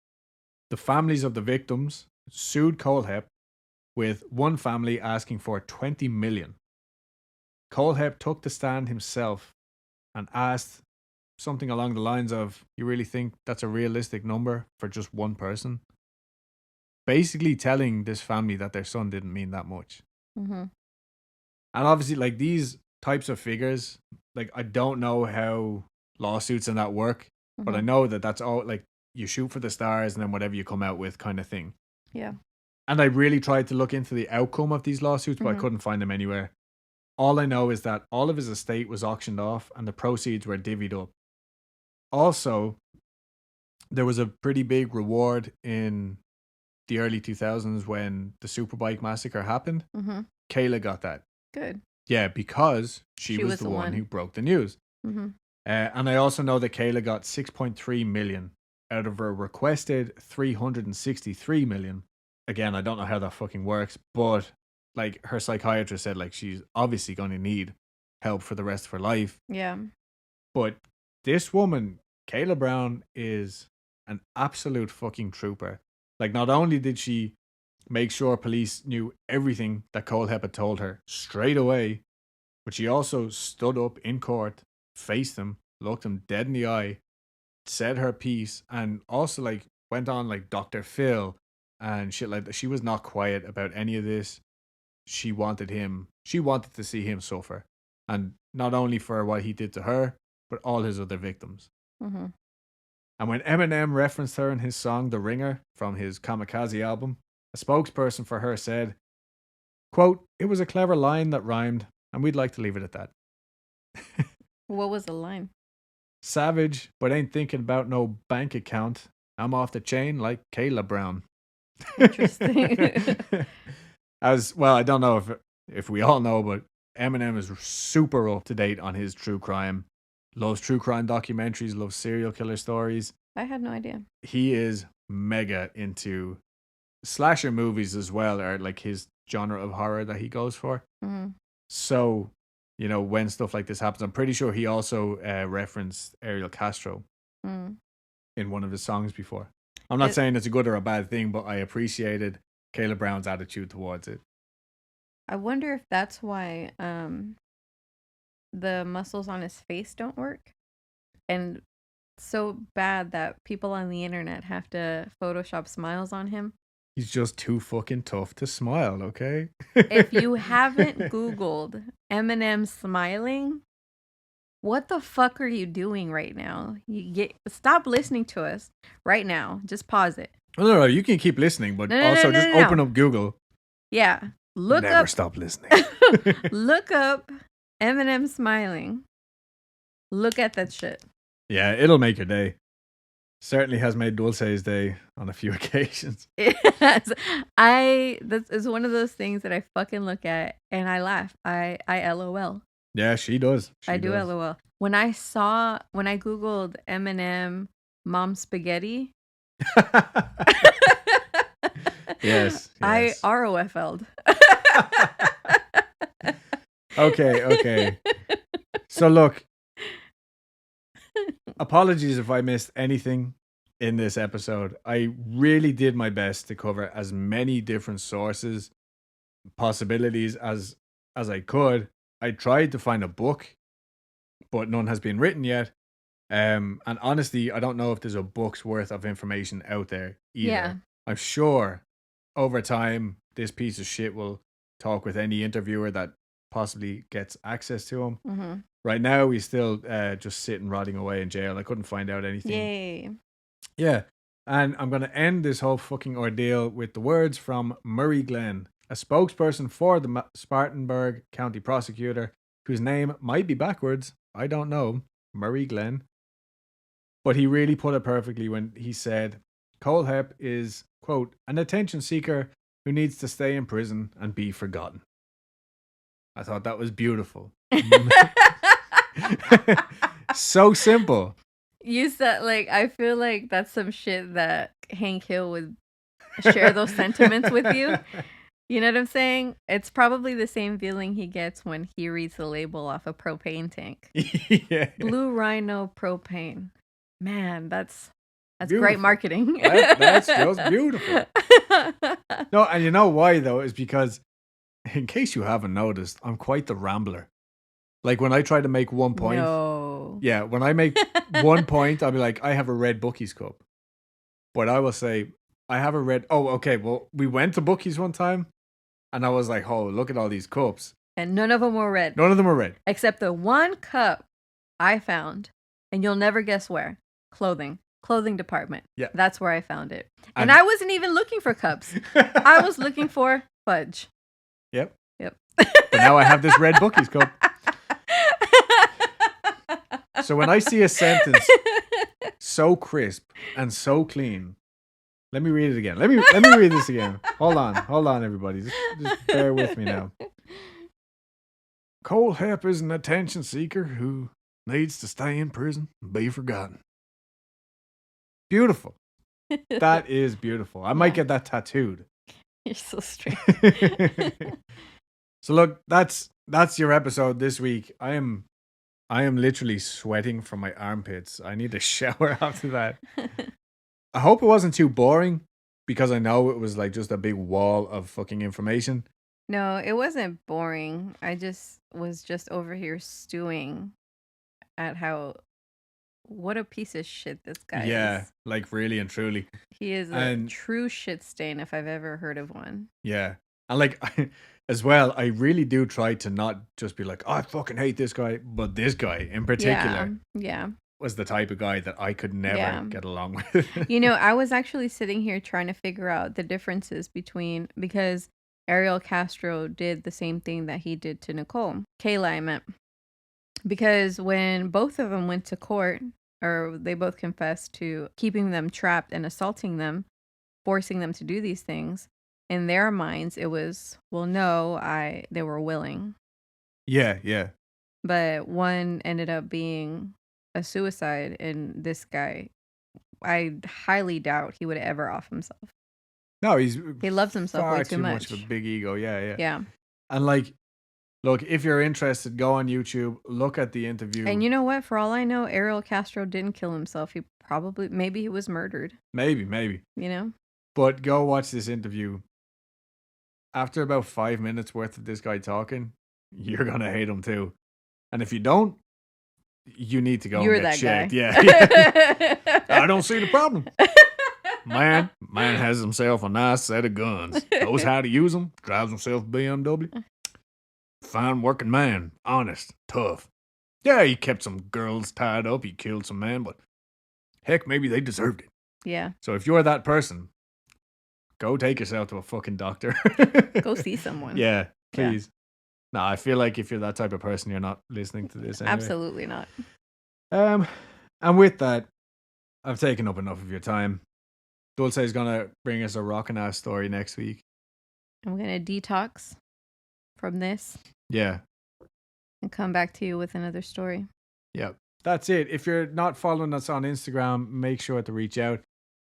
The families of the victims sued Kohlhepp, with one family asking for 20 million. Kohlhepp took the stand himself and asked something along the lines of, "You really think that's a realistic number for just one person?" Basically telling this family that their son didn't mean that much. Mm-hmm. And obviously, like, these types of figures, like, I don't know how lawsuits and that work, but I know that that's all, like, you shoot for the stars and then whatever you come out with kind of thing. Yeah. And I really tried to look into the outcome of these lawsuits, but I couldn't find them anywhere. All I know is that all of his estate was auctioned off and the proceeds were divvied up. Also, there was a pretty big reward in the early 2000s when the Superbike massacre happened. Mm-hmm. Kayla got that. Good. Yeah, because she was the one who broke the news. Mm-hmm. And I also know that Kayla got 6.3 million out of her requested 363 million. Again, I don't know how that fucking works, but like, her psychiatrist said, like, she's obviously going to need help for the rest of her life. Yeah. But this woman, Kayla Brown, is an absolute fucking trooper. Like, not only did she make sure police knew everything that Kohlhepp had told her straight away, but she also stood up in court, faced him, looked him dead in the eye, said her piece, and also, like, went on like Dr. Phil and shit like that. She was not quiet about any of this. She wanted to see him suffer. And not only for what he did to her, but all his other victims. Mm-hmm. And when Eminem referenced her in his song The Ringer from his Kamikaze album, a spokesperson for her said, quote, "It was a clever line that rhymed, and we'd like to leave it at that." What was the line? "Savage, but ain't thinking about no bank account. I'm off the chain like Kayla Brown." Interesting. As well, I don't know if we all know, but Eminem is super up to date on his true crime. Loves true crime documentaries, loves serial killer stories. I had no idea. He is mega into slasher movies as well, or like his genre of horror that he goes for. Mm-hmm. So, when stuff like this happens, I'm pretty sure he also referenced Ariel Castro in one of his songs before. I'm not saying it's a good or a bad thing, but I appreciated Caleb Brown's attitude towards it. I wonder if that's why the muscles on his face don't work. And so bad that people on the internet have to Photoshop smiles on him. He's just too fucking tough to smile, okay? If you haven't Googled Eminem smiling, what the fuck are you doing right now? Stop listening to us right now. Just pause it. No, you can keep listening, but just open up Google. Yeah. Never stop listening. Look up Eminem smiling. Look at that shit. Yeah, it'll make your day. Certainly has made Dulce's day on a few occasions. Yes. That is one of those things that I fucking look at and I laugh. I LOL. Yeah, she does. I do LOL. When I Googled Eminem mom spaghetti. Yes. I ROFL'd. Okay. So look, apologies if I missed anything in this episode. I really did my best to cover as many different sources, possibilities as I could. I tried to find a book, but none has been written yet. And honestly, I don't know if there's a book's worth of information out there either. Yeah. I'm sure over time, this piece of shit will talk with any interviewer that possibly gets access to him. Mm-hmm. Right now, he's still just sitting rotting away in jail. I couldn't find out anything. Yay. Yeah. And I'm going to end this whole fucking ordeal with the words from Murray Glenn, a spokesperson for the Spartanburg County prosecutor, whose name might be backwards. I don't know. Murray Glenn. But he really put it perfectly when he said, Kohlhepp is, quote, an attention seeker who needs to stay in prison and be forgotten. I thought that was beautiful. So simple. You said, I feel like that's some shit that Hank Hill would share those sentiments with you. You know what I'm saying? It's probably the same feeling he gets when he reads the label off a propane tank. Yeah. Blue Rhino propane. Man, that's beautiful. Great marketing. That's just beautiful. No, and you know why though? Is because, in case you haven't noticed, I'm quite the rambler. Like when I try to make one point. No. Yeah, when I make one point, I'll be like, I have a red Bookies cup. But I will say, I have a red. Oh, okay. Well, we went to Bookies one time, and I was like, oh, look at all these cups. And none of them were red. None of them were red. Except the one cup I found, and you'll never guess where. Clothing department. Yeah. That's where I found it. And I wasn't even looking for cups. I was looking for fudge. Yep. But now I have this red Bookies cup. So when I see a sentence so crisp and so clean, let me read it again. Let me read this again. Hold on, everybody. Just bear with me now. Kohlhepp is an attention seeker who needs to stay in prison and be forgotten. Beautiful. That is beautiful. I might get that tattooed. You're so strange. So look, that's your episode this week. I am literally sweating from my armpits. I need a shower after that. I hope it wasn't too boring, because I know it was like just a big wall of fucking information. No, it wasn't boring. I was just over here stewing at what a piece of shit this guy is. Yeah, like really and truly. He is a true shit stain if I've ever heard of one. Yeah. And as well, I really do try to not just be like, oh, I fucking hate this guy, but this guy in particular was the type of guy that I could never get along with. I was actually sitting here trying to figure out the differences because Ariel Castro did the same thing that he did to Nicole. Kayla, I meant. Because when both of them went to court, or they both confessed to keeping them trapped and assaulting them, forcing them to do these things, in their minds, it was, well, no, they were willing. Yeah. But one ended up being a suicide, and this guy I highly doubt he would ever off himself. No, He loves himself far way too much. of a big ego. Yeah. Yeah. And like, look, if you're interested, go on YouTube, look at the interview. And you know what? For all I know, Ariel Castro didn't kill himself. Maybe he was murdered. Maybe. You know? But go watch this interview. After about 5 minutes worth of this guy talking, you're going to hate him too. And if you don't, you need to go You're and get that checked. guy. Yeah. I don't see the problem. Man has himself a nice set of guns. Knows how to use them. Drives himself a BMW. Fine working man. Honest. Tough. Yeah, he kept some girls tied up. He killed some men, but heck, maybe they deserved it. Yeah. So if you're that person, go take yourself to a fucking doctor. Go see someone. Yeah, please. No, I feel like if you're that type of person, you're not listening to this anyway. Absolutely not. And with that, I've taken up enough of your time. Dulce is gonna bring us a rockin' ass story next week. I'm gonna detox from this. Yeah. And come back to you with another story. Yep. That's it. If you're not following us on Instagram, make sure to reach out.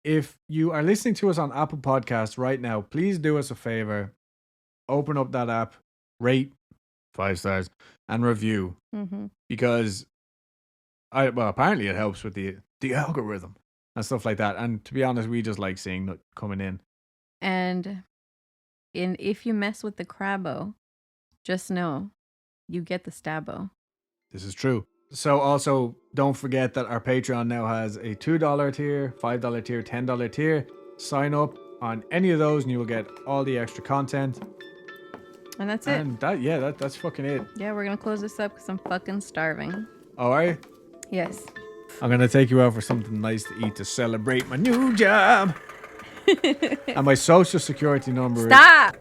If you are listening to us on Apple Podcasts right now, please do us a favor. Open up that app, rate 5 stars, and review. Mm-hmm. Because apparently it helps with the algorithm and stuff like that. And to be honest, we just like seeing that coming in. And if you mess with the crabbo, just know you get the stabbo. This is true. So also, don't forget that our Patreon now has a $2 tier, $5 tier, $10 tier. Sign up on any of those and you will get all the extra content. And that's it. And that's fucking it. Yeah, we're going to close this up because I'm fucking starving. All right? Yes. I'm going to take you out for something nice to eat to celebrate my new job. And my social security number Stop!